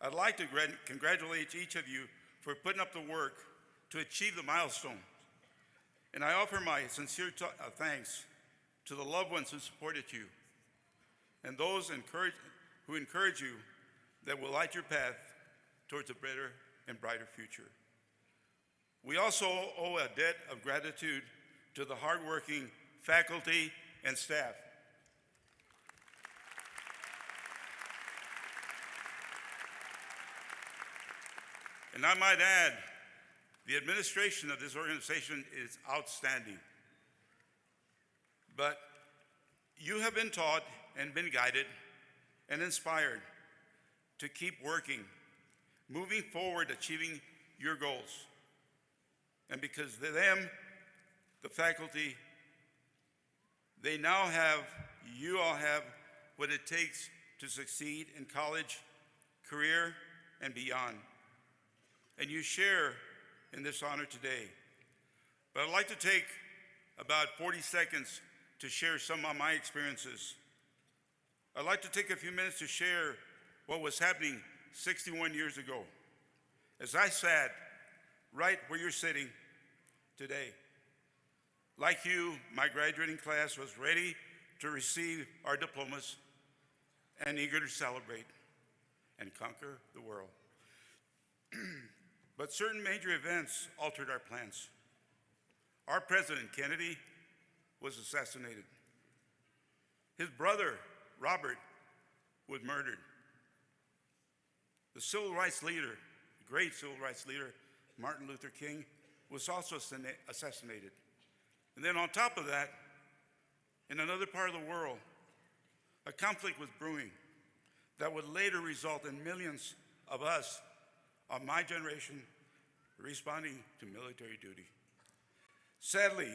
M: I'd like to congratulate each of you for putting up the work to achieve the milestone. And I offer my sincere thanks to the loved ones who supported you and those who encourage you that will light your path towards a better and brighter future. We also owe a debt of gratitude to the hardworking faculty and staff And I might add, the administration of this organization is outstanding. But you have been taught and been guided and inspired to keep working, moving forward, achieving your goals. And because of them, the faculty, they now have, you all have what it takes to succeed in college, career, and beyond. And you share in this honor today. But I'd like to take about 40 seconds to share some of my experiences. I'd like to take a few minutes to share what was happening 61 years ago, as I sat right where you're sitting today. Like you, my graduating class was ready to receive our diplomas and eager to celebrate and conquer the world. But certain major events altered our plans. Our president, Kennedy, was assassinated. His brother, Robert, was murdered. The civil rights leader, the great civil rights leader, Martin Luther King, was also assassinated. And then on top of that, in another part of the world, a conflict was brewing that would later result in millions of us, of my generation, responding to military duty. Sadly,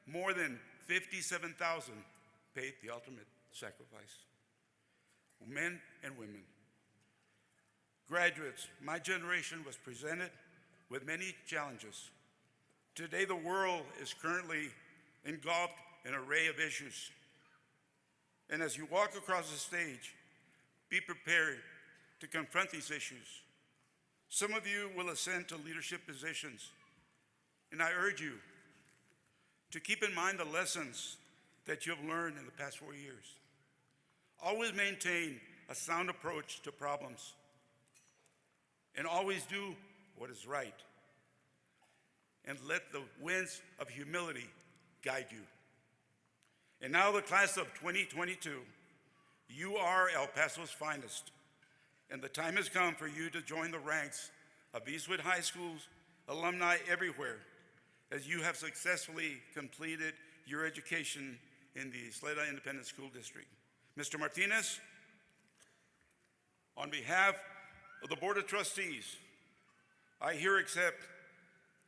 M: more than 57,000 paid the ultimate sacrifice. Men and women. Graduates, my generation was presented with many challenges. Today, the world is currently engulfed in an array of issues. And as you walk across the stage, be prepared to confront these issues. Some of you will ascend to leadership positions, and I urge you to keep in mind the lessons that you have learned in the past 4 years. Always maintain a sound approach to problems, and always do what is right. And let the winds of humility guide you. And now the class of 2022, you are El Paso's finest. And the time has come for you to join the ranks of Eastwood High School's alumni everywhere, as you have successfully completed your education in the Sleda Independent School District. Mr. Martinez, on behalf of the Board of Trustees, I here accept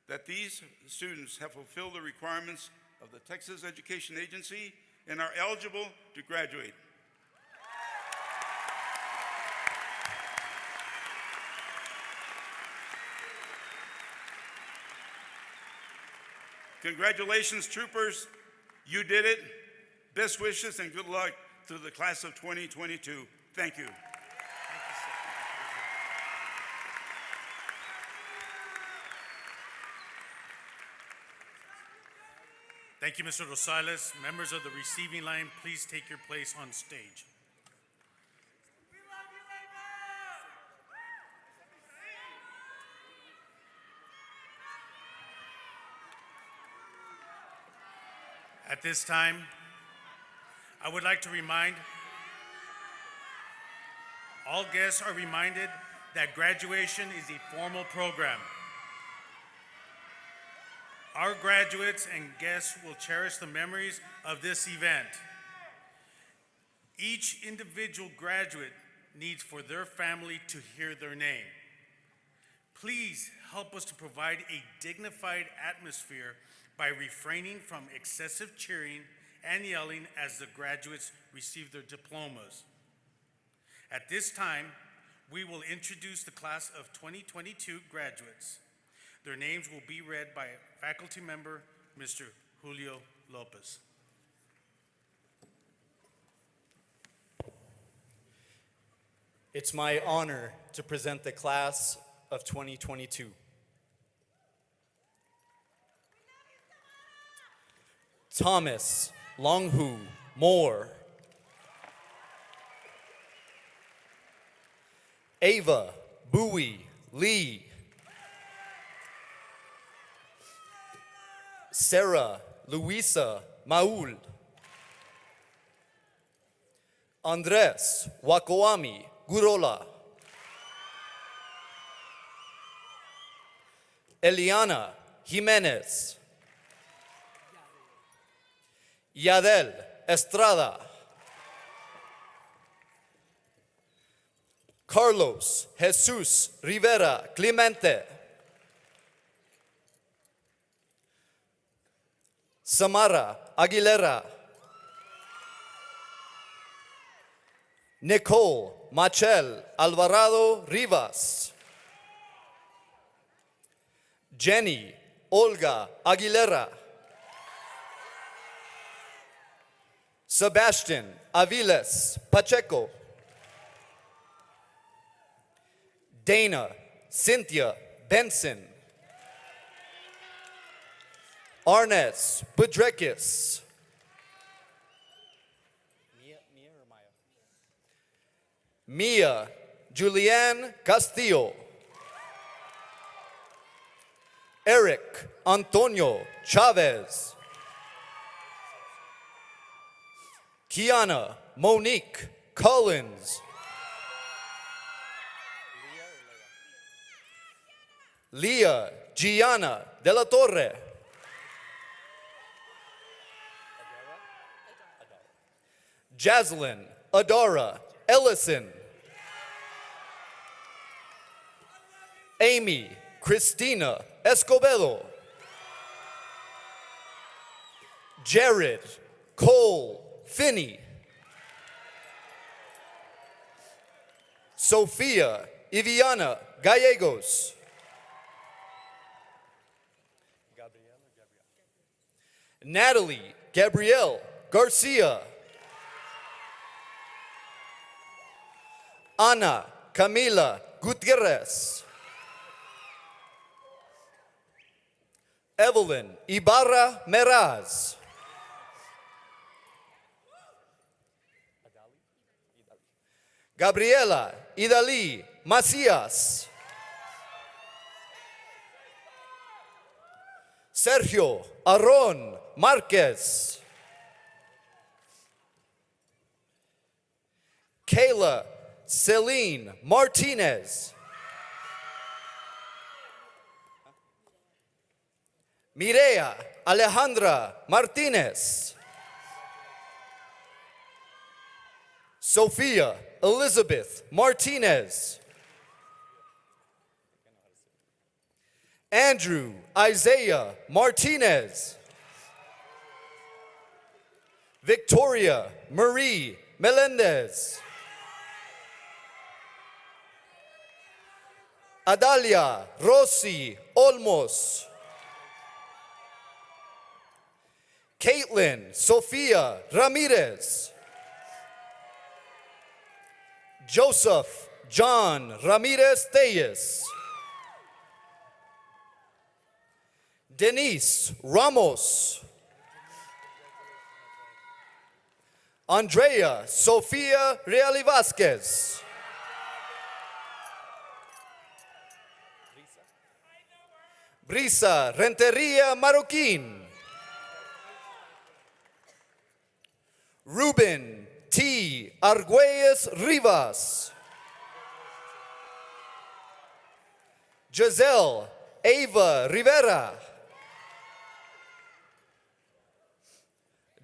M: that these students have fulfilled the requirements of the Texas Education Agency and are eligible to graduate. Congratulations, troopers. You did it. Best wishes and good luck to the class of 2022. Thank you.
P: Thank you, Mr. Rosales. Members of the receiving line, please take your place on stage. At this time, I would like to remind all guests are reminded that graduation is a formal program. Our graduates and guests will cherish the memories of this event. Each individual graduate needs for their family to hear their name. Please help us to provide a dignified atmosphere by refraining from excessive cheering and yelling as the graduates receive their diplomas. At this time, we will introduce the class of 2022 graduates. Their names will be read by faculty member, Mr. Julio Lopez.
C: It's my honor to present the class of 2022. Thomas Longhu Moore. Ava Bowie Lee. Sarah Luisa Maul. Andres Wakoami Gurola. Eliana Jimenez. Yadel Estrada. Carlos Jesus Rivera Clemente. Samara Aguilera. Nicole Machel Alvarado Rivas. Jenny Olga Aguilera. Sebastian Aviles Pacheco. Dana Cynthia Benson. Arnes Budrekis. Mia Julianne Castillo. Eric Antonio Chavez. Kiana Monique Collins. Leah Gianna De La Torre. Jaslyn Adara Ellison. Amy Christina Escobedo. Jared Cole Finney. Sofia Iviana Gallegos. Natalie Gabrielle Garcia. Ana Camila Gutierrez. Evelyn Ibarra Meraz. Gabriela Idali Macías. Sergio Aron Marquez. Kayla Celine Martinez. Mireya Alejandra Martinez. Sophia Elizabeth Martinez. Andrew Isaiah Martinez. Victoria Marie Melendez. Adalia Rossi Olmos. Caitlin Sofia Ramirez. Joseph John Ramirez Tellez. Denise Ramos. Andrea Sofia Reali Vasquez. Brisa Renteria Marroquín. Ruben T. Argüelles Rivas. Giselle Ava Rivera.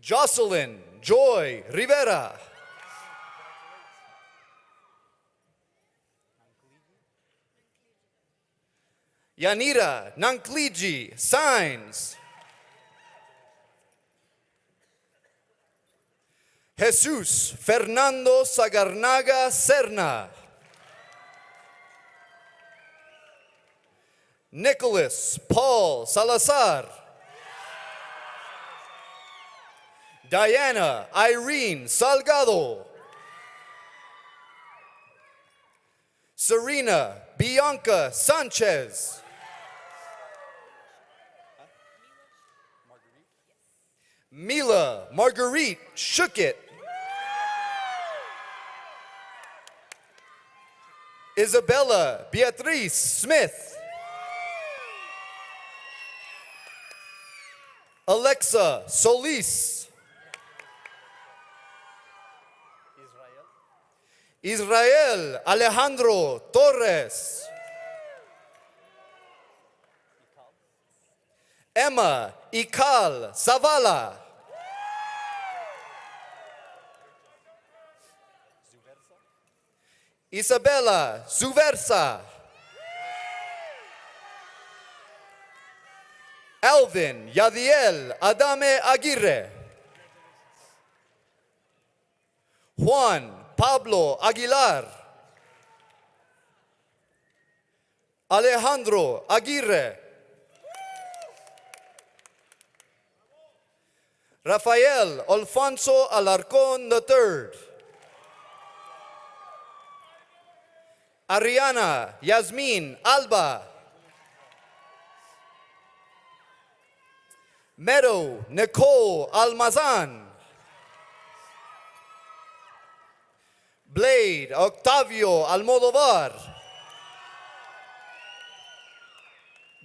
C: Jocelyn Joy Rivera. Yanira Nankliji Signs. Jesus Fernando Sagarnaga Serna. Nicholas Paul Salazar. Diana Irene Salgado. Serena Bianca Sanchez. Mila Marguerite Shookit. Isabella Beatriz Smith. Alexa Solis. Israel Alejandro Torres. Emma Ikal Zavala. Isabella Zuversa. Alvin Yadiel Adame Aguirre. Juan Pablo Aguilar. Alejandro Aguirre. Rafael Alfonso Alarcón III. Ariana Yasmin Alba. Meadow Nicole Almazan. Blade Octavio Almodovar.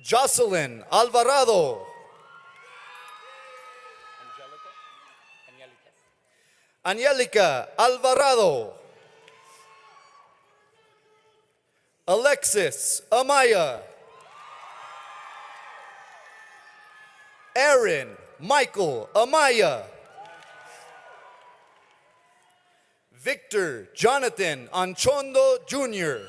C: Jocelyn Alvarado. Angelica Alvarado. Alexis Amaya. Aaron Michael Amaya. Victor Jonathan Anchondo Jr.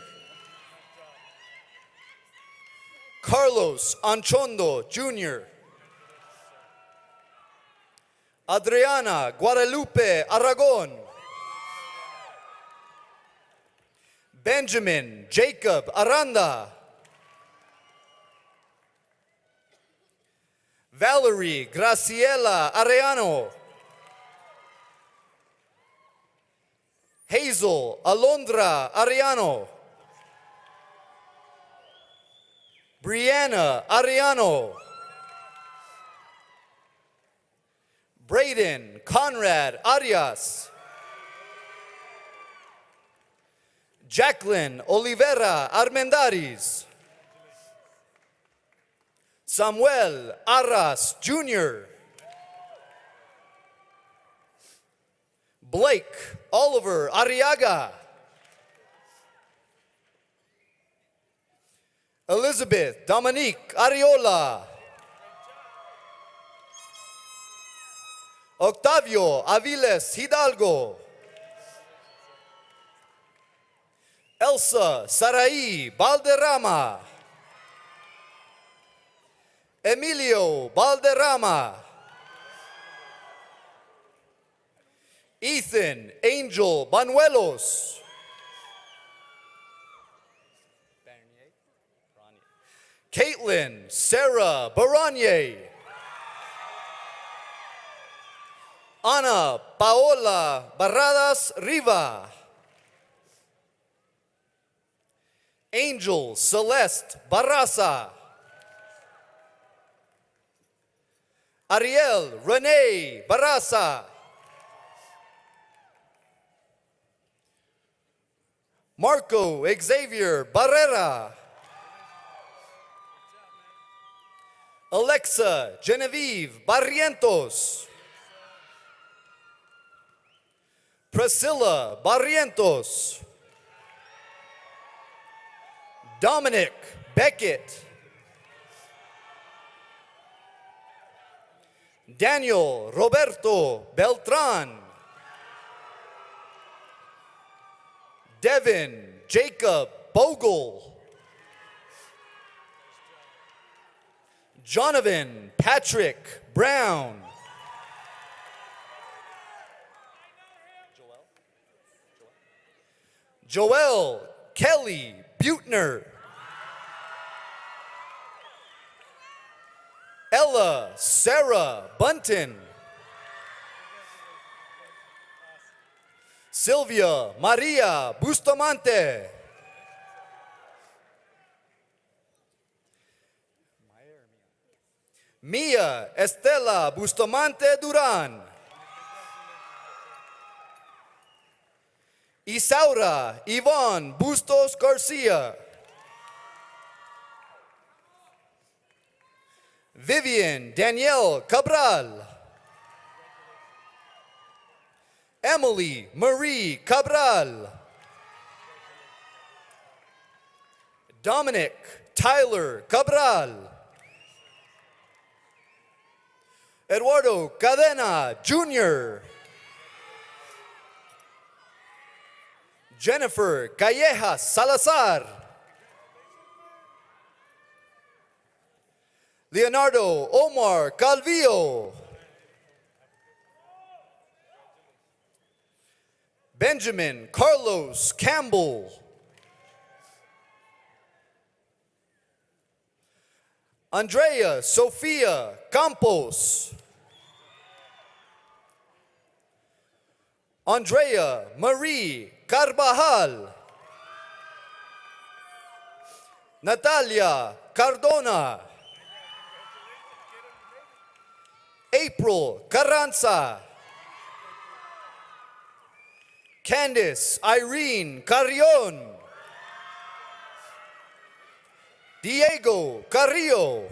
C: Carlos Anchondo Jr. Adriana Guadalupe Aragon. Benjamin Jacob Aranda. Valerie Graciela Arellano. Hazel Alondra Arellano. Brianna Arellano. Braden Conrad Arias. Jacqueline Olivera Armendariz. Samuel Arras Jr. Blake Oliver Arriaga. Elizabeth Dominique Ariola. Octavio Aviles Hidalgo. Elsa Sarai Valderrama. Emilio Valderrama. Ethan Angel Banuelos. Caitlin Sarah Baranier. Ana Paola Barradas Riva. Angel Celeste Barraza. Ariel Renee Barraza. Marco Xavier Barrera. Alexa Genevieve Barrientos. Priscilla Barrientos. Dominic Beckett. Daniel Roberto Beltran. Devin Jacob Bogle. Jonathan Patrick Brown. Joel Kelly Butner. Ella Sarah Bunton. Sylvia Maria Bustamante. Mia Estela Bustamante Duran. Isaura Yvonne Bustos Garcia. Vivian Danielle Cabral. Emily Marie Cabral. Dominic Tyler Cabral. Eduardo Cadena Jr., Jennifer Callejas Salazar, Leonardo Omar Calvillo, Benjamin Carlos Campbell, Andrea Sofia Campos, Andrea Marie Carvajal, Natalia Cardona, April Carranza, Candice Irene Carrion, Diego Carrillo,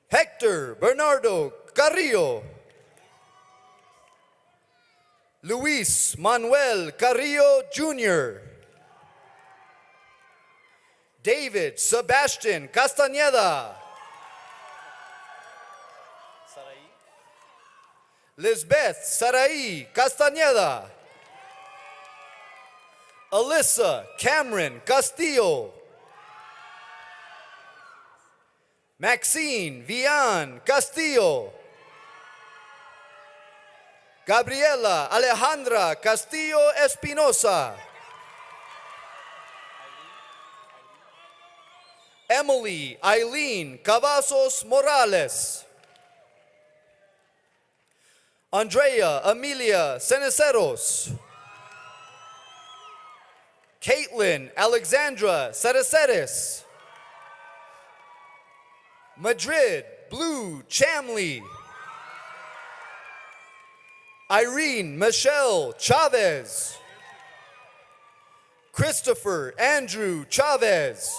C: Hector Bernardo Carrillo, Luis Manuel Carrillo Jr., David Sebastian Castañeda, Lisbeth Sarai Castañeda, Alyssa Cameron Castillo, Maxine Vian Castillo, Gabriela Alejandra Castillo Espinosa, Emily Eileen Cavazos Morales, Andrea Amelia Ceniceros, Caitlin Alexandra Cereceres, Madrid Blue Chamley, Irene Michelle Chavez, Christopher Andrew Chavez,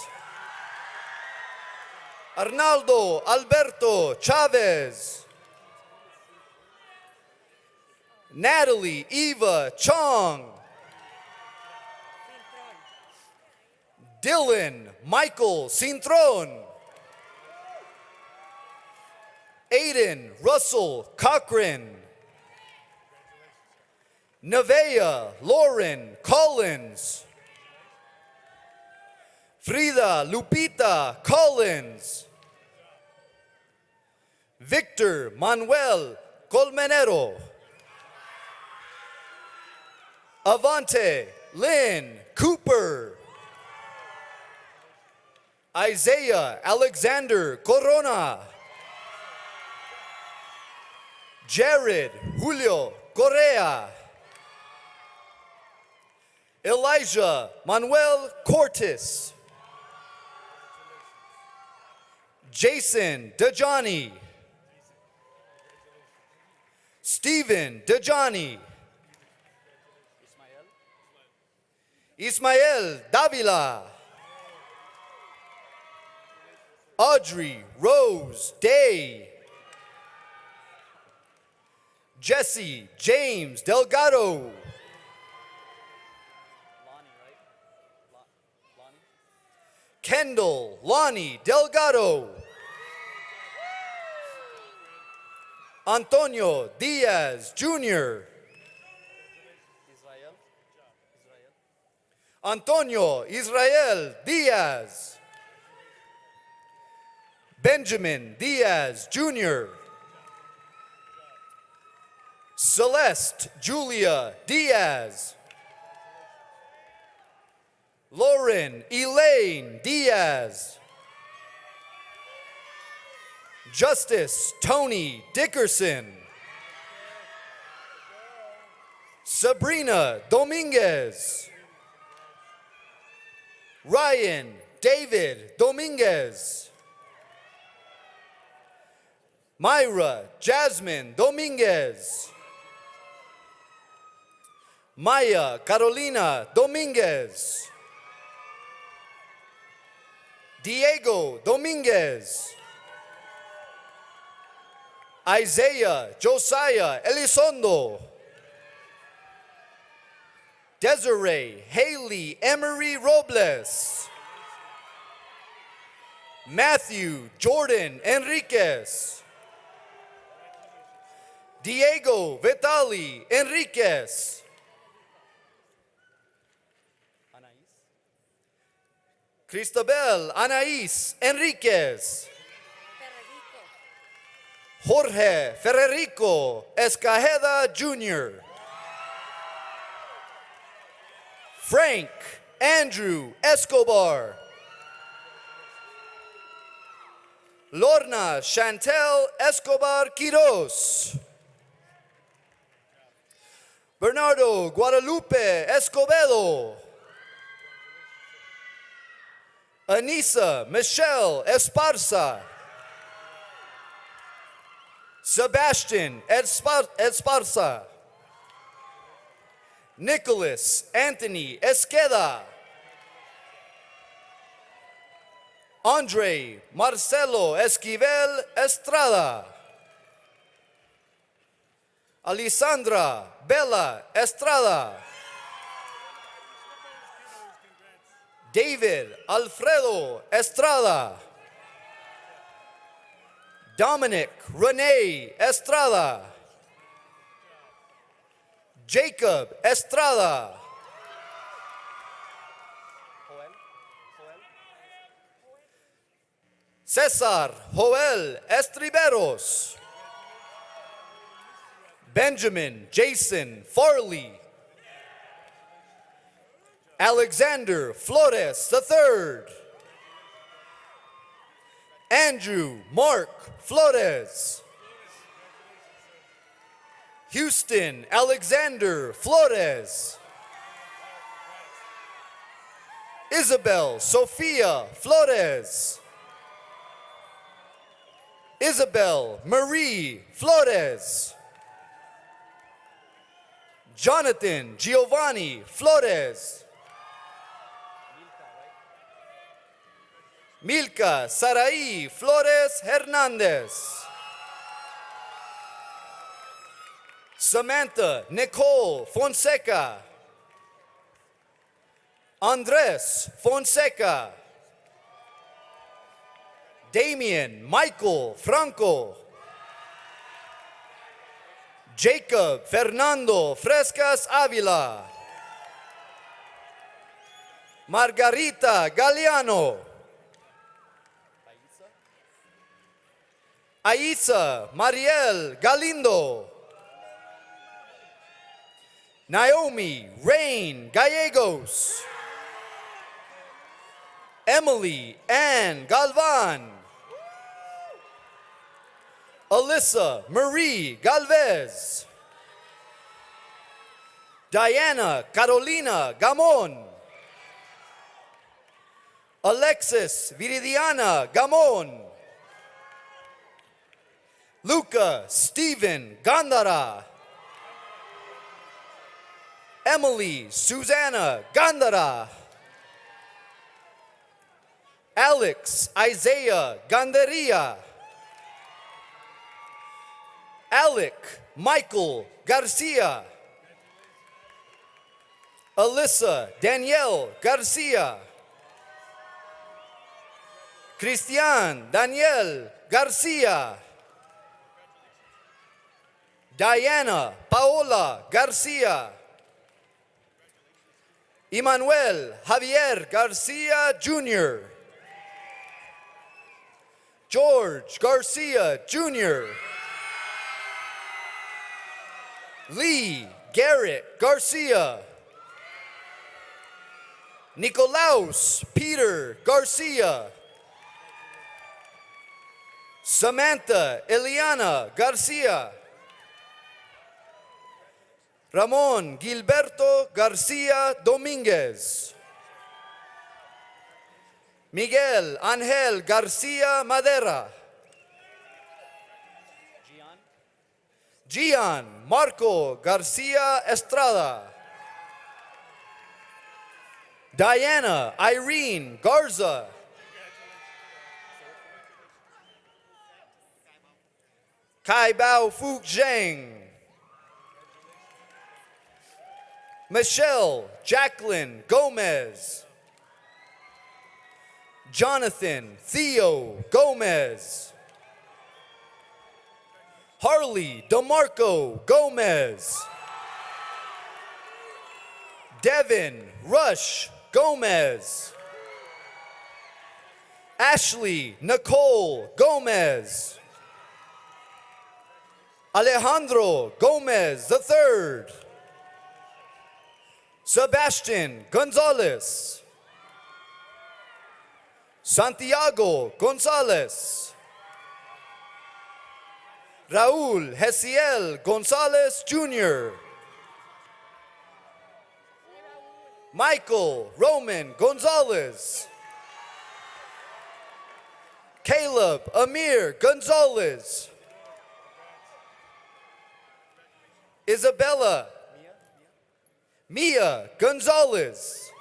C: Arnaldo Alberto Chavez, Natalie Eva Chong, Dylan Michael Cintron, Aiden Russell Cochran, Nevea Lauren Collins, Frida Lupita Collins, Victor Manuel Colmenero, Avante Lynn Cooper, Isaiah Alexander Corona, Jared Julio Correa, Elijah Manuel Cortis, Jason Dejani, Stephen Dejani, Ismael Davila, Audrey Rose Day, Jesse James Delgado, Kendall Lonnie Delgado, Antonio Diaz Jr., Antonio Israel Diaz, Benjamin Diaz Jr., Celeste Julia Diaz, Lauren Elaine Diaz, Justice Tony Dickerson, Sabrina Dominguez, Ryan David Dominguez, Myra Jasmine Dominguez, Maya Carolina Dominguez, Diego Dominguez, Isaiah Josiah Elizondo, Desiree Haley Emery Robles, Matthew Jordan Enriquez. Diego Vitali Enriquez. Cristabel Anaís Enriquez. Jorge Ferrerico Escajeda Jr. Frank Andrew Escobar. Lorna Chantel Escobar Quiroz. Bernardo Guadalupe Escobedo. Anissa Michelle Esparza. Sebastian Esparza. Nicholas Anthony Esqueda. Andre Marcelo Esquivel Estrada. Alessandra Bella Estrada. David Alfredo Estrada. Dominic Rene Estrada. Jacob Estrada. Cesar Joel Estriberos. Benjamin Jason Farley. Alexander Flores III. Andrew Mark Flores. Houston Alexander Flores. Isabel Sofia Flores. Isabel Marie Flores. Jonathan Giovanni Flores. Milka Sarai Flores Hernandez. Samantha Nicole Fonseca. Andres Fonseca. Damian Michael Franco. Jacob Fernando Frescas Avila. Margarita Galeano. Aisa Mariel Galindo. Naomi Rain Gallegos. Emily Ann Galvan. Alyssa Marie Galvez. Diana Carolina Gamon. Alexis Viridiana Gamon. Luca Stephen Gandara. Emily Susanna Gandara. Alex Isaiah Gandaria. Alec Michael Garcia. Alyssa Danielle Garcia. Christian Daniel Garcia. Diana Paola Garcia. Emmanuel Javier Garcia Jr. George Garcia Jr. Lee Garrett Garcia. Nicolaus Peter Garcia. Samantha Eliana Garcia. Ramon Gilberto Garcia Dominguez. Miguel Angel Garcia Madera. Gian Marco Garcia Estrada. Diana Irene Garza. Kai Bao Fu Zheng. Michelle Jacqueline Gomez. Jonathan Theo Gomez. Harley DeMarco Gomez. Devin Rush Gomez. Ashley Nicole Gomez. Alejandro Gomez III. Sebastian Gonzalez. Santiago Gonzalez. Raúl Hesiel Gonzalez Jr. Michael Roman Gonzalez. Caleb Amir Gonzalez. Isabella Mia Gonzalez.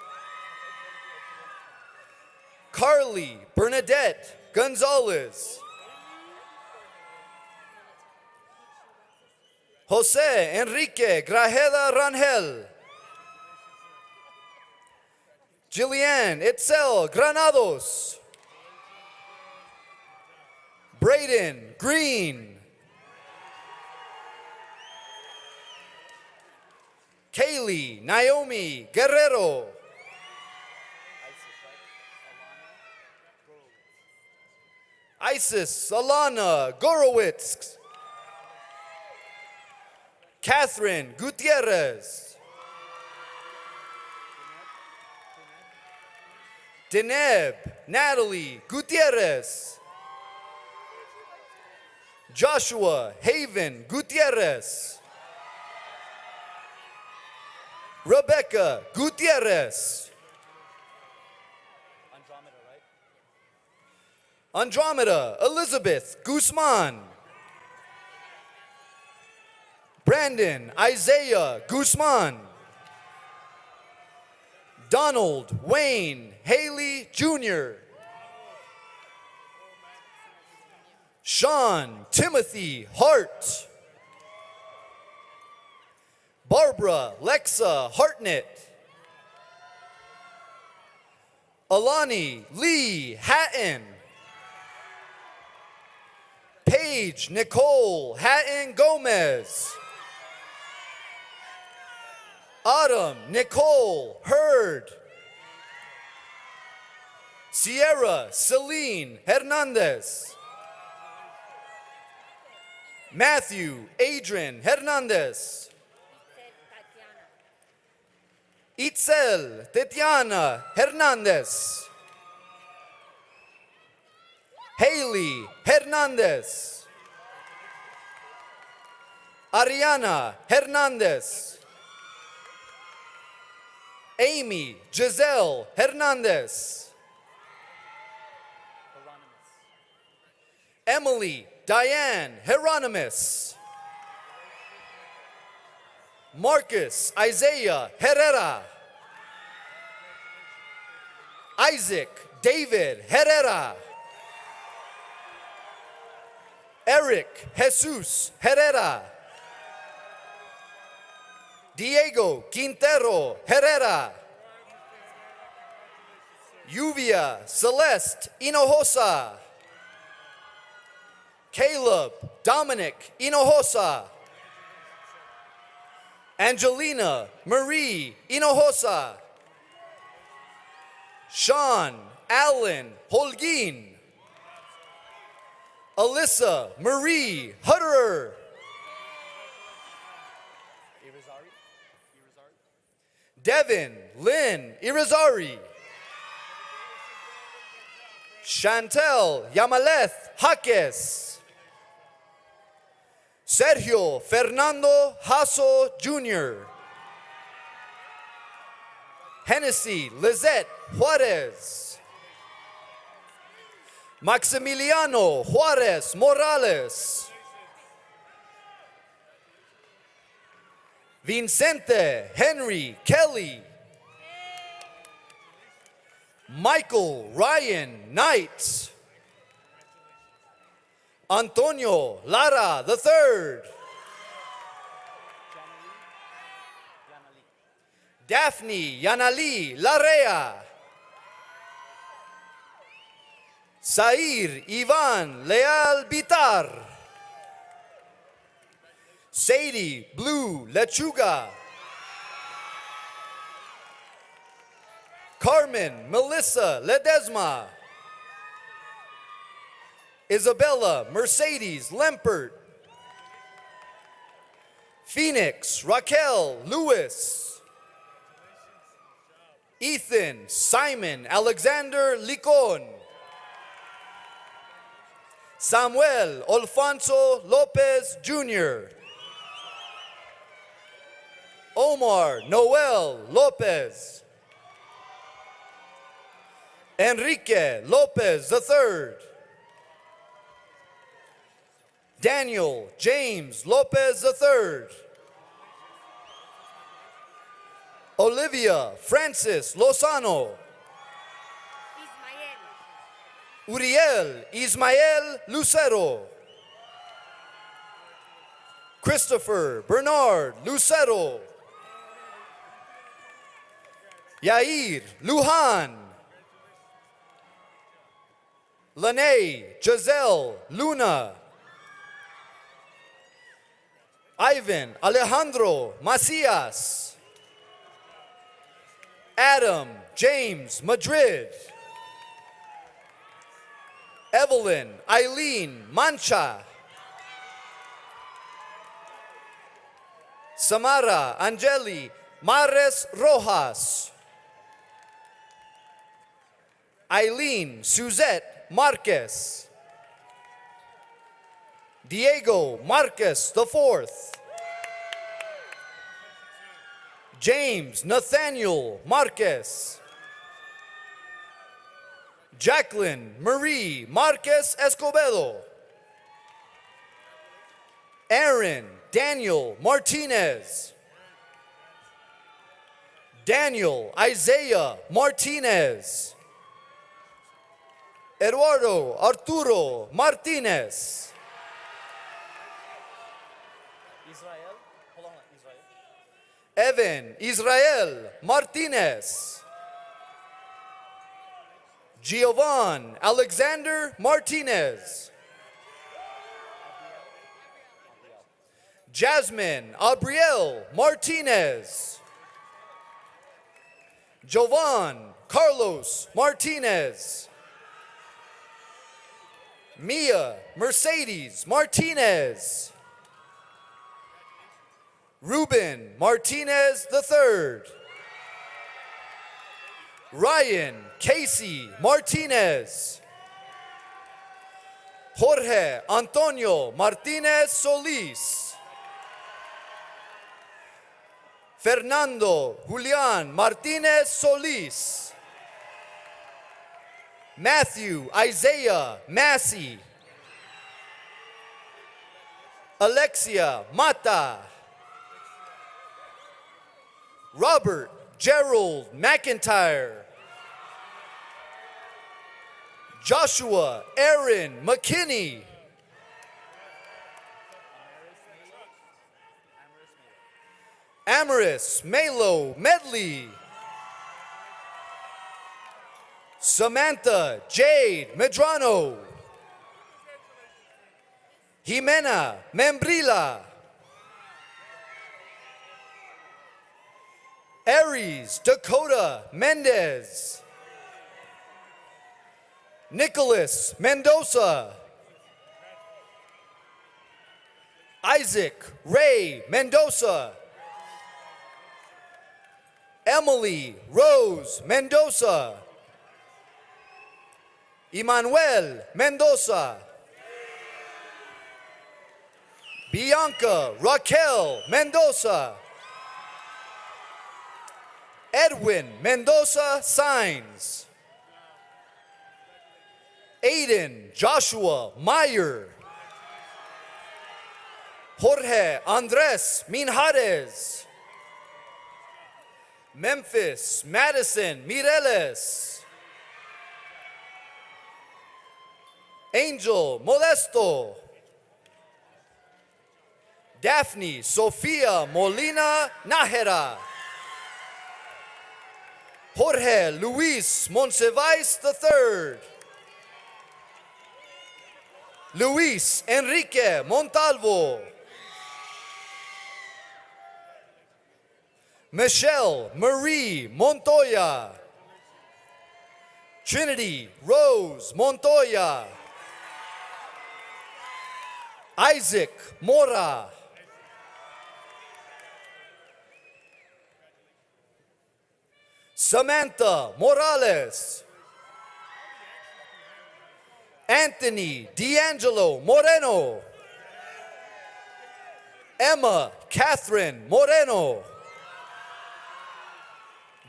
C: Carly Bernadette Gonzalez. Jose Enrique Grajeda Rangel. Jillian Itzel Granados. Braden Green. Kaylee Naomi Guerrero. Isis Alana Gorowitz. Catherine Gutierrez. Deneb Natalie Gutierrez. Joshua Haven Gutierrez. Rebecca Gutierrez. Andromeda Elizabeth Guzman. Brandon Isaiah Guzman. Donald Wayne Haley Jr. Sean Timothy Hart. Barbara Lexa Hartnett. Alani Lee Hatton. Paige Nicole Hatton Gomez. Autumn Nicole Hurd. Sierra Celine Hernandez. Matthew Adrian Hernandez. Itzel Tetiana Hernandez. Haley Hernandez. Ariana Hernandez. Amy Giselle Hernandez. Emily Diane Hieronymus. Marcus Isaiah Herrera. Isaac David Herrera. Eric Jesus Herrera. Diego Quintero Herrera. Lluvia Celeste Hinojosa. Caleb Dominic Hinojosa. Angelina Marie Hinojosa. Sean Allen Holguin. Alyssa Marie Hutterer. Devin Lynn Irizarry. Chantel Yamaleth Jaques. Sergio Fernando Hasso Jr. Hennessy Lizette Juarez. Maximiliano Juarez Morales. Vincente Henry Kelly. Michael Ryan Knight. Antonio Lara III. Daphne Yanali Larea. Zair Ivan Leal Bitar. Sadie Blue Lechuga. Carmen Melissa Ledesma. Isabella Mercedes Lempert. Phoenix Raquel Lewis. Ethan Simon Alexander Licon. Samuel Alfonso Lopez Jr. Omar Noel Lopez. Enrique Lopez III. Daniel James Lopez III. Olivia Francis Lozano. Uriel Ismael Lucero. Christopher Bernard Lucero. Yair Lujan. Lene Giselle Luna. Ivan Alejandro Macias. Adam James Madrid. Evelyn Eileen Mancha. Samara Angeli Mares Rojas. Eileen Suzette Marquez. Diego Marcus IV. James Nathaniel Marquez. Jacqueline Marie Marquez Escobedo. Aaron Daniel Martinez. Daniel Isaiah Martinez. Eduardo Arturo Martinez. Evan Israel Martinez. Giovan Alexander Martinez. Jasmine Abriel Martinez. Jovan Carlos Martinez. Mia Mercedes Martinez. Ruben Martinez III. Ryan Casey Martinez. Jorge Antonio Martinez Solis. Fernando Julian Martinez Solis. Matthew Isaiah Massey. Alexia Mata. Robert Gerald McIntyre. Joshua Aaron McKinney. Amaris Melo Medley. Samantha Jade Medrano. Jimena Membrila. Aries Dakota Mendez. Nicholas Mendoza. Isaac Ray Mendoza. Emily Rose Mendoza. Emmanuel Mendoza. Bianca Raquel Mendoza. Edwin Mendoza Signs. Aiden Joshua Meyer. Jorge Andres Minjares. Memphis Madison Mireles. Angel Modesto. Daphne Sofia Molina Nájera. Jorge Luis Monsiváis III. Luis Enrique Montalvo. Michelle Marie Montoya. Trinity Rose Montoya. Isaac Mora. Samantha Morales. Anthony D'Angelo Moreno. Emma Catherine Moreno.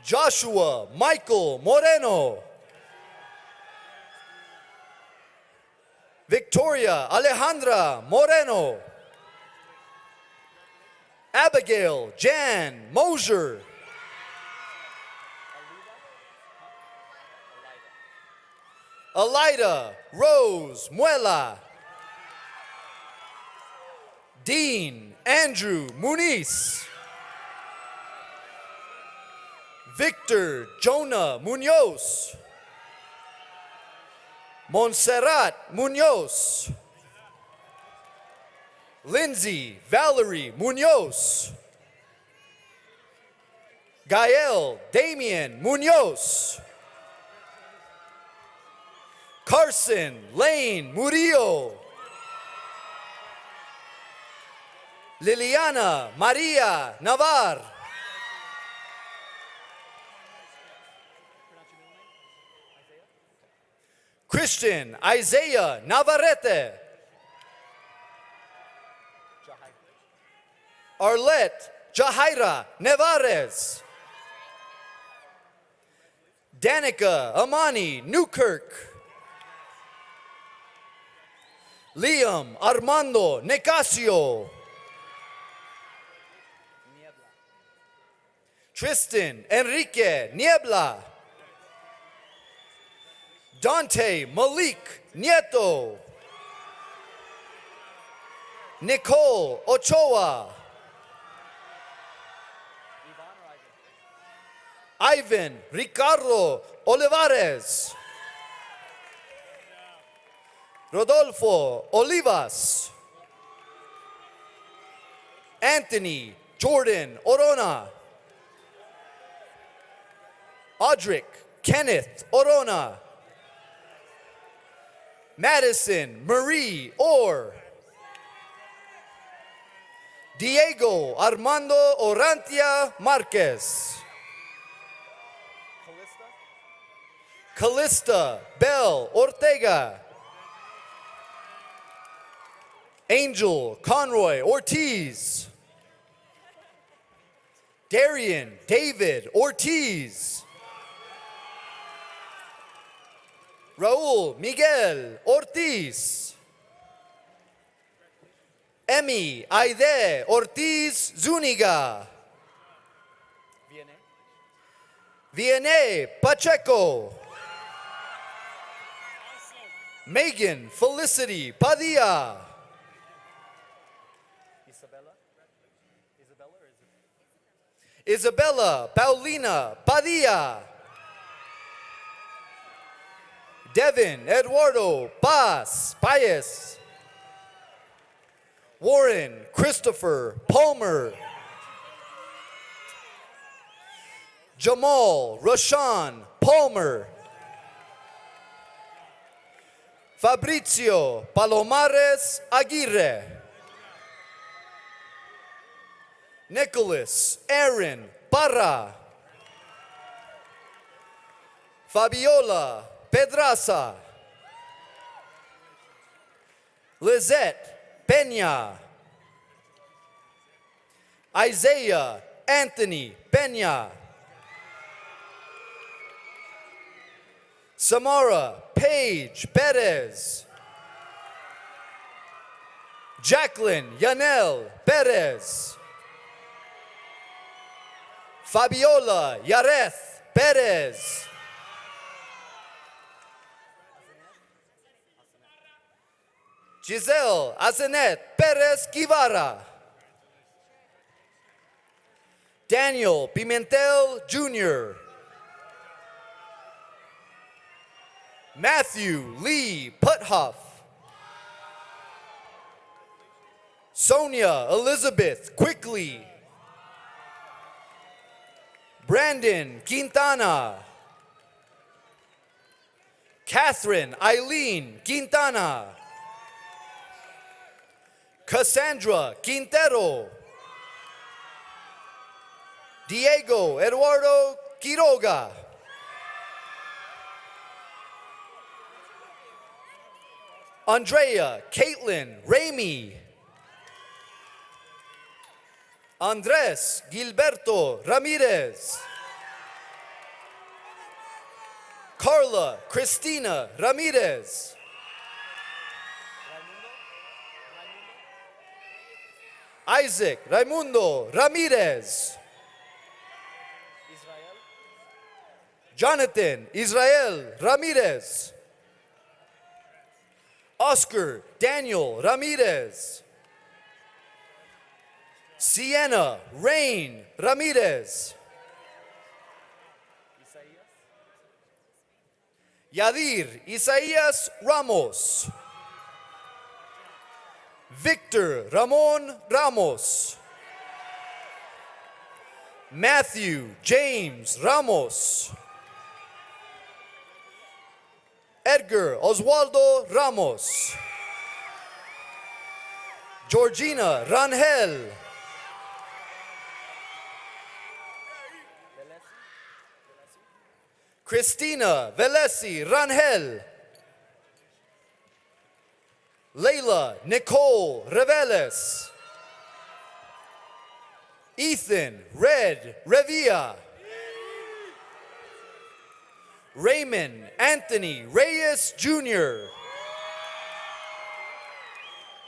C: Joshua Michael Moreno. Victoria Alejandra Moreno. Abigail Jan Mosier. Elida Rose Muela. Dean Andrew Muniz. Victor Jonah Munoz. Montserrat Munoz. Lindsay Valerie Munoz. Gael Damian Munoz. Carson Lane Murillo. Liliana Maria Navar. Christian Isaiah Navarrete. Arlette Jahaira Nevarez. Danica Amani Newkirk. Liam Armando Nicasio. Tristan Enrique Niebla. Dante Malik Nieto. Nicole Ochoa. Ivan Ricardo Olivares. Rodolfo Olivas. Anthony Jordan Orona. Audric Kenneth Orona. Madison Marie Orr. Diego Armando Orantia Marquez. Callista Bell Ortega. Angel Conroy Ortiz. Darian David Ortiz. Raul Miguel Ortiz. Emmy Aide Ortiz Zuniga. Viene Pacheco. Megan Felicity Padilla. Isabella Paulina Padilla. Devin Eduardo Paz Paez. Warren Christopher Palmer. Jamal Rashawn Palmer. Fabrizio Palomares Aguirre. Nicholas Aaron Parra. Fabiola Pedraza. Lizette Peña. Isaiah Anthony Peña. Samara Paige Perez. Jacqueline Yanel Perez. Fabiola Yareth Perez. Giselle Azenet Perez Guevara. Daniel Pimentel Jr. Matthew Lee Puthoff. Sonia Elizabeth Quickly. Brandon Quintana. Catherine Eileen Quintana. Cassandra Quintero. Diego Eduardo Quiroga. Andrea Caitlin Ramey. Andres Gilberto Ramirez. Carla Cristina Ramirez. Isaac Raimundo Ramirez. Jonathan Israel Ramirez. Oscar Daniel Ramirez. Sienna Rain Ramirez. Yadir Isaías Ramos. Victor Ramon Ramos. Matthew James Ramos. Edgar Oswaldo Ramos. Georgina Rangel. Christina Velesi Rangel. Layla Nicole Reveles. Ethan Red Revilla. Raymond Anthony Reyes Jr.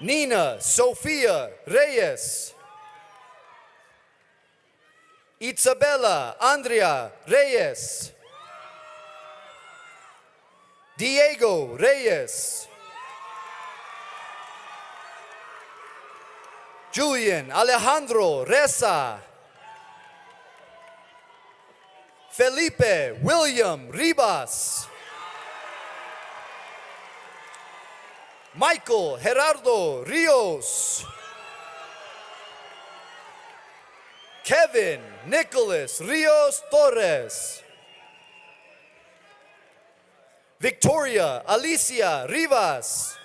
C: Nina Sofia Reyes. Isabella Andrea Reyes. Diego Reyes. Julian Alejandro Reza. Felipe William Ribas. Michael Gerardo Rios. Kevin Nicholas Rios Torres. Victoria Alicia Rivas.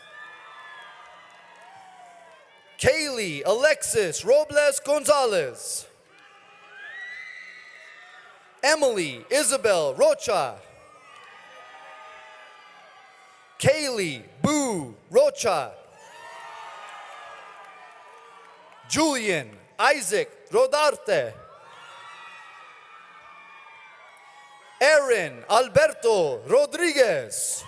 C: Kaylee Alexis Robles Gonzalez. Emily Isabel Rocha. Kaylee Boo Rocha. Julian Isaac Rodarte. Aaron Alberto Rodriguez.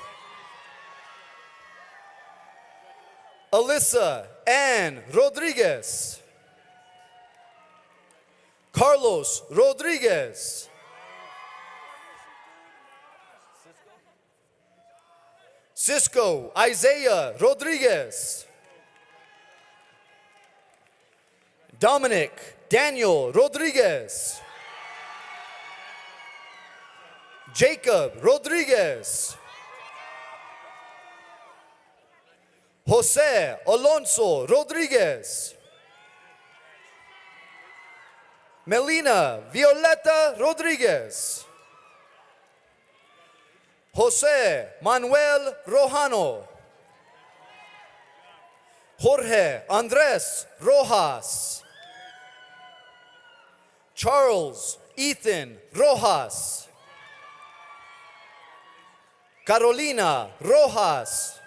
C: Alyssa Ann Rodriguez. Carlos Rodriguez. Cisco Isaiah Rodriguez. Dominic Daniel Rodriguez. Jacob Rodriguez. Jose Alonso Rodriguez. Melina Violeta Rodriguez. Jose Manuel Rojano. Jorge Andres Rojas. Charles Ethan Rojas. Carolina Rojas.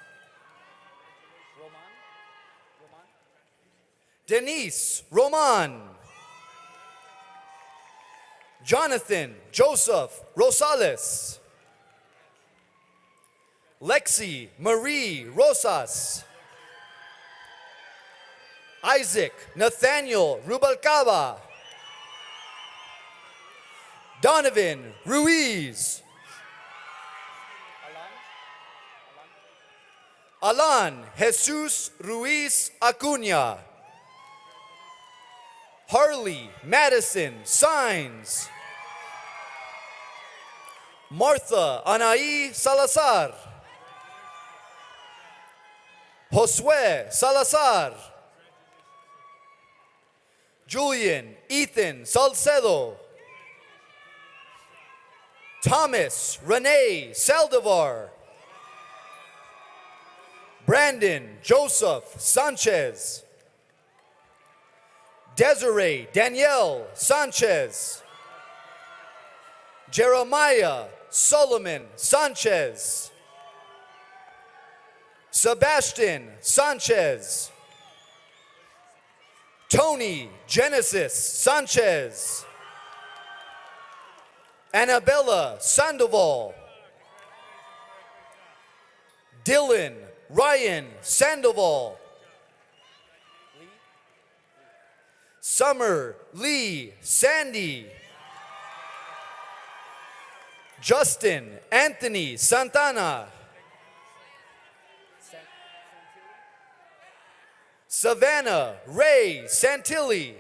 C: Denise Roman. Jonathan Joseph Rosales. Lexi Marie Rosas. Isaac Nathaniel Rubalcaba. Donovan Ruiz. Alan Jesus Ruiz Acuña. Harley Madison Signs. Martha Anaí Salazar. Josue Salazar. Julian Ethan Salcedo. Thomas Renee Saldivar. Brandon Joseph Sanchez. Desiree Danielle Sanchez. Jeremiah Solomon Sanchez. Sebastian Sanchez. Tony Genesis Sanchez. Annabella Sandoval. Dylan Ryan Sandoval. Summer Lee Sandy. Justin Anthony Santana. Savannah Ray Santilli.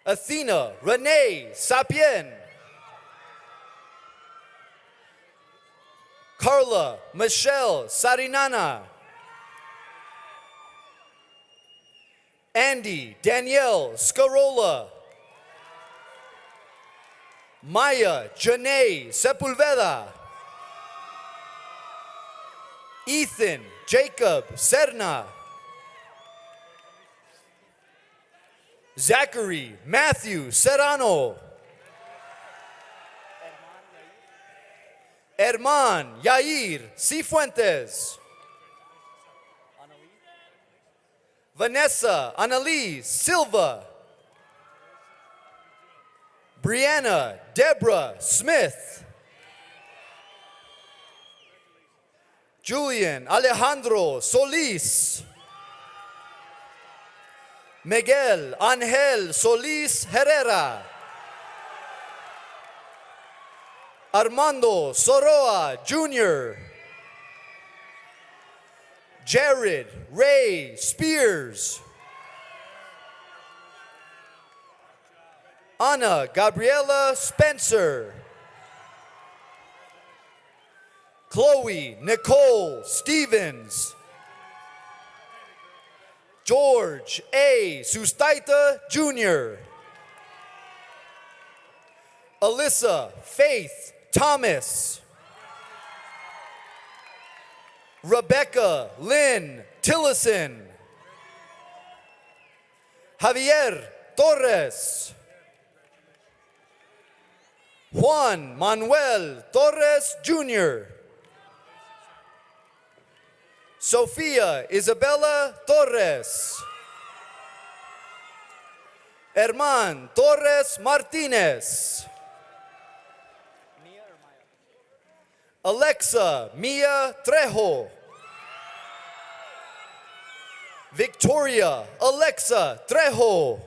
C: Athena Renee Sapien. Carla Michelle Sarinana. Andy Danielle Scarola. Maya Janae Sepulveda. Ethan Jacob Serna. Zachary Matthew Serrano. Herman Yair Cifuentes. Vanessa Annalise Silva. Brianna Deborah Smith. Julian Alejandro Solis. Miguel Ángel Solis Herrera. Armando Soroa Jr. Jared Ray Spears. Ana Gabriela Spencer. Chloe Nicole Stevens. George A. Sustaita Jr. Alyssa Faith Thomas. Rebecca Lynn Tillison. Javier Torres. Juan Manuel Torres Jr. Sofia Isabella Torres. Herman Torres Martinez. Alexa Mia Trejo. Victoria Alexa Trejo.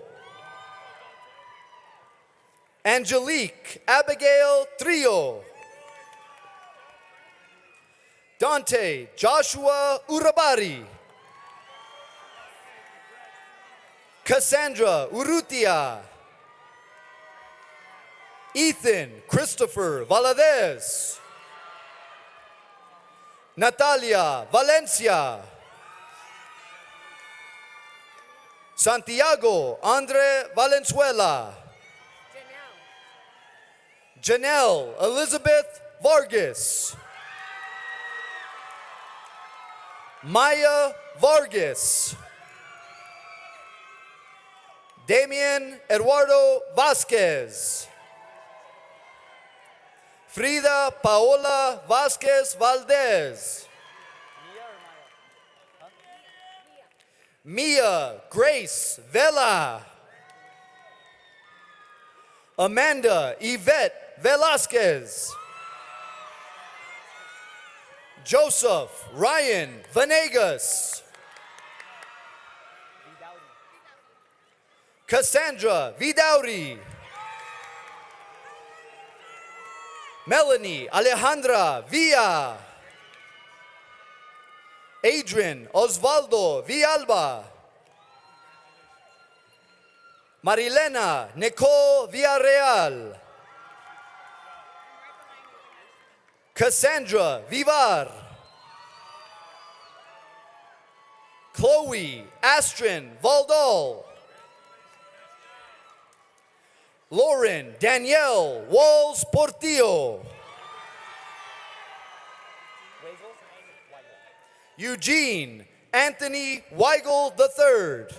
C: Angelique Abigail Trio. Dante Joshua Urabari. Cassandra Urrutia. Ethan Christopher Valadez. Natalia Valencia. Santiago Andre Valenzuela. Janelle Elizabeth Vargas. Maya Vargas. Damian Eduardo Vasquez. Frida Paola Vasquez Valdez. Mia Grace Vela. Amanda Yvette Velasquez. Joseph Ryan Venegas. Cassandra Vidauri. Melanie Alejandra Villa. Adrian Osvaldo Villalba. Marilena Nicole Villarreal. Cassandra Vivar. Chloe Astrid Valdal. Lauren Danielle Walls Portillo. Eugene Anthony Weigel III.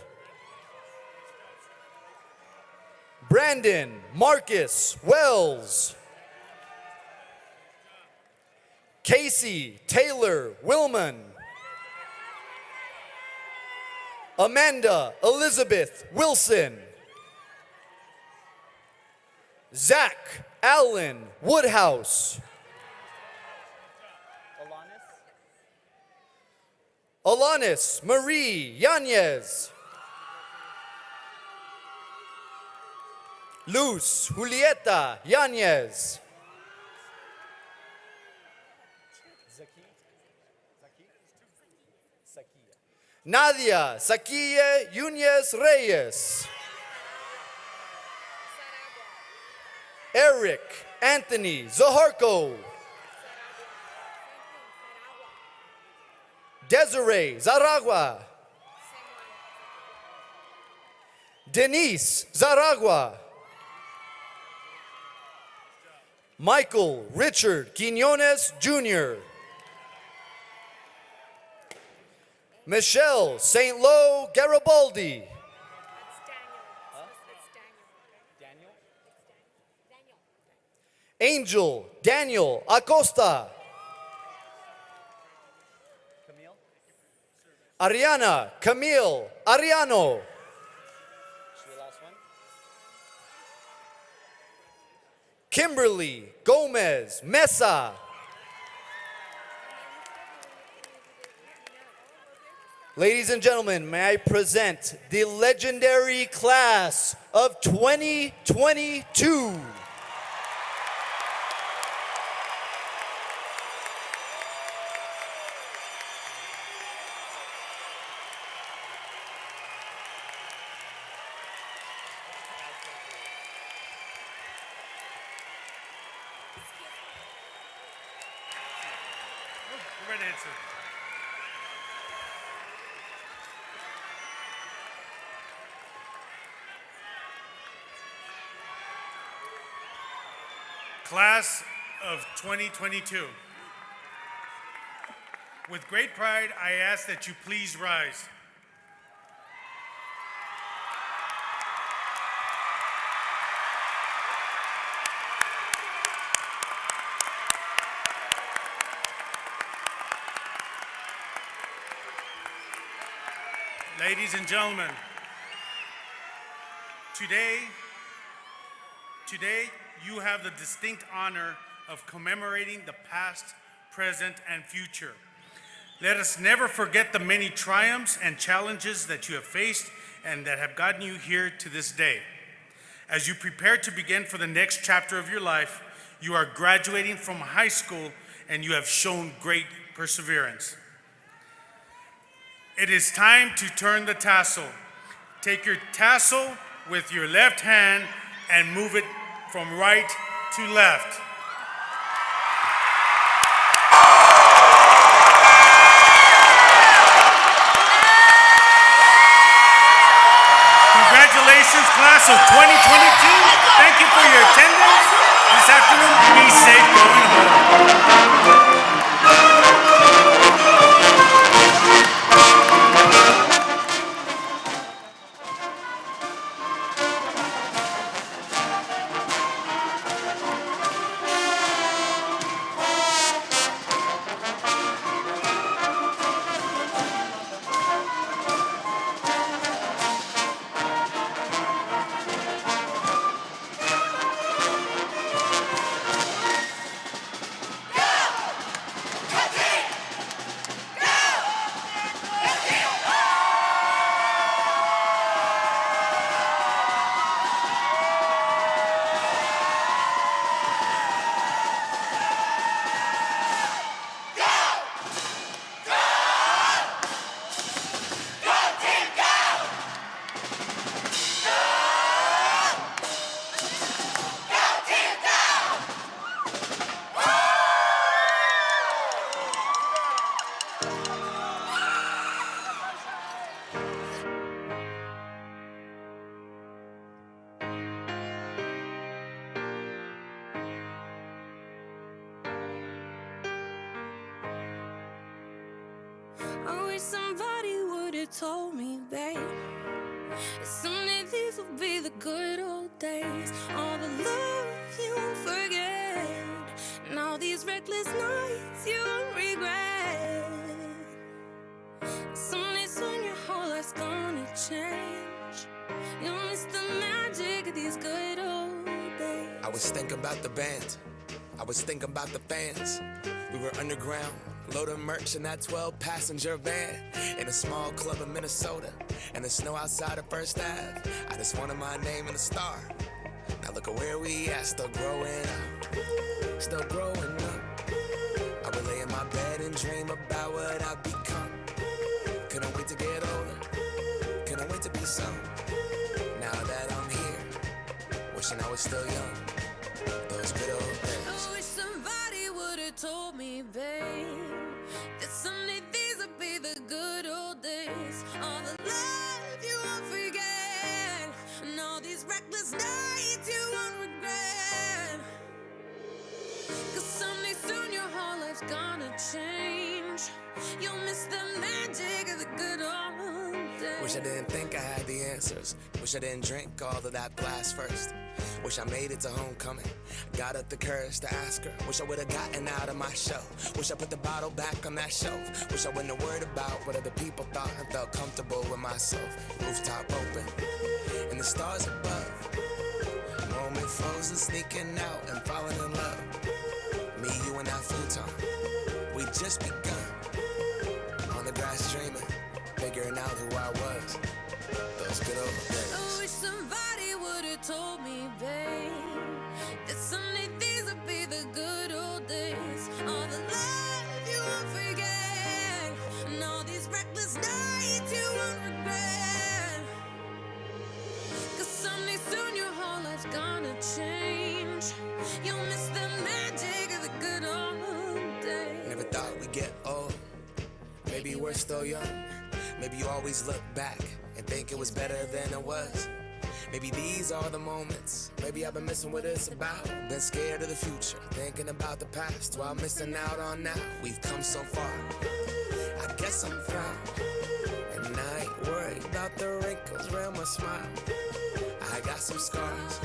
C: Brandon Marcus Wells. Casey Taylor Willman. Amanda Elizabeth Wilson. Zach Allen Woodhouse. Alanis Marie Yanez. Luz Julieta Yanez. Nadia Zakia Yunez Reyes. Eric Anthony Zaharko. Desiree Zaragua. Denise Zaragua. Michael Richard Quinones Jr. Michelle St. Lo Garibaldi. Angel Daniel Acosta. Ariana Camille Ariano. Kimberly Gomez Mesa. Ladies and gentlemen, may I present the legendary class of 2022.
P: Go right answer. Class of 2022. With great pride, I ask that you please rise. Ladies and gentlemen, today you have the distinct honor of commemorating the past, present, and future. Let us never forget the many triumphs and challenges that you have faced and that have gotten you here to this day. As you prepare to begin for the next chapter of your life, you are graduating from high school and you have shown great perseverance. It is time to turn the tassel. Take your tassel with your left hand and move it from right to left. Congratulations, class of 2022. Thank you for your attendance this afternoon. Be safe going home.
Q: wish somebody would have told me, babe, that someday these will be the good old days. All the love you won't forget, and all these reckless nights you won't regret. Someday soon your whole life's gonna change. You'll miss the magic of these good old days.
F: I was thinking about the band, I was thinking about the fans. We were underground, loading merch in that 12-passenger van in a small club in Minnesota, and the snow outside of First Ave. I just wanted my name and a star. Now look at where we at, still growing up, still growing up. I would lay in my bed and dream about what I've become. Couldn't wait to get older, couldn't wait to be some. Now that I'm here, wishing I was still young. Those good old days.
Q: I wish somebody would have told me, babe, that someday these would be the good old days. All the love you won't forget, and all these reckless nights you won't regret. 'Cause someday soon your whole life's gonna change. You'll miss the magic of the good old days.
F: Wish I didn't think I had the answers. Wish I didn't drink all of that glass first. Wish I made it to homecoming. Got up the courage to ask her. Wish I would've gotten out of my shell. Wish I put the bottle back on that shelf. Wish I wouldn't have worried about what other people thought and felt comfortable with myself. Rooftop open and the stars above. Moment frozen, sneaking out and falling in love. Me, you, and that futon. We just begun. On the grass dreaming, figuring out who I was. Those good old days.
Q: I wish somebody would have told me, babe, that someday these would be the good old days. All the love you won't forget, and all these reckless nights you won't regret. 'Cause someday soon your whole life's gonna change. You'll miss the magic of the good old days.
F: Never thought we'd get old. Maybe we're still young. Maybe you always look back and think it was better than it was. Maybe these are the moments. Maybe I've been missing what it's about. Been scared of the future, thinking about the past while missing out on now. We've come so far. I guess I'm proud, and I ain't worried about the wrinkles around my smile. I got some scars.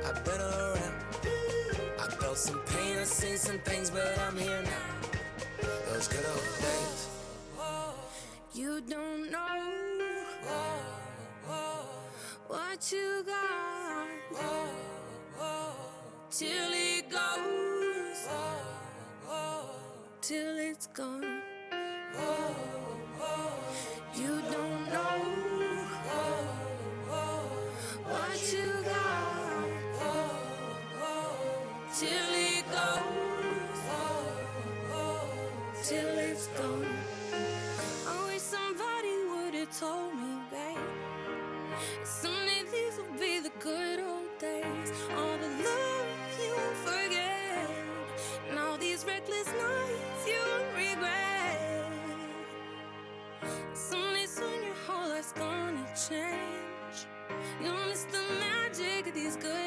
F: I've been around. I felt some pain. I've seen some things, but I'm here now. Those good old days.
Q: You don't know what you got till it goes, till it's gone. You don't know what you got till it goes, till it's gone. I wish somebody would have told me, babe, someday these will be the good old days. All the love you won't forget, and all these reckless nights you won't regret. Someday soon your whole life's gonna change. You'll miss the magic of these good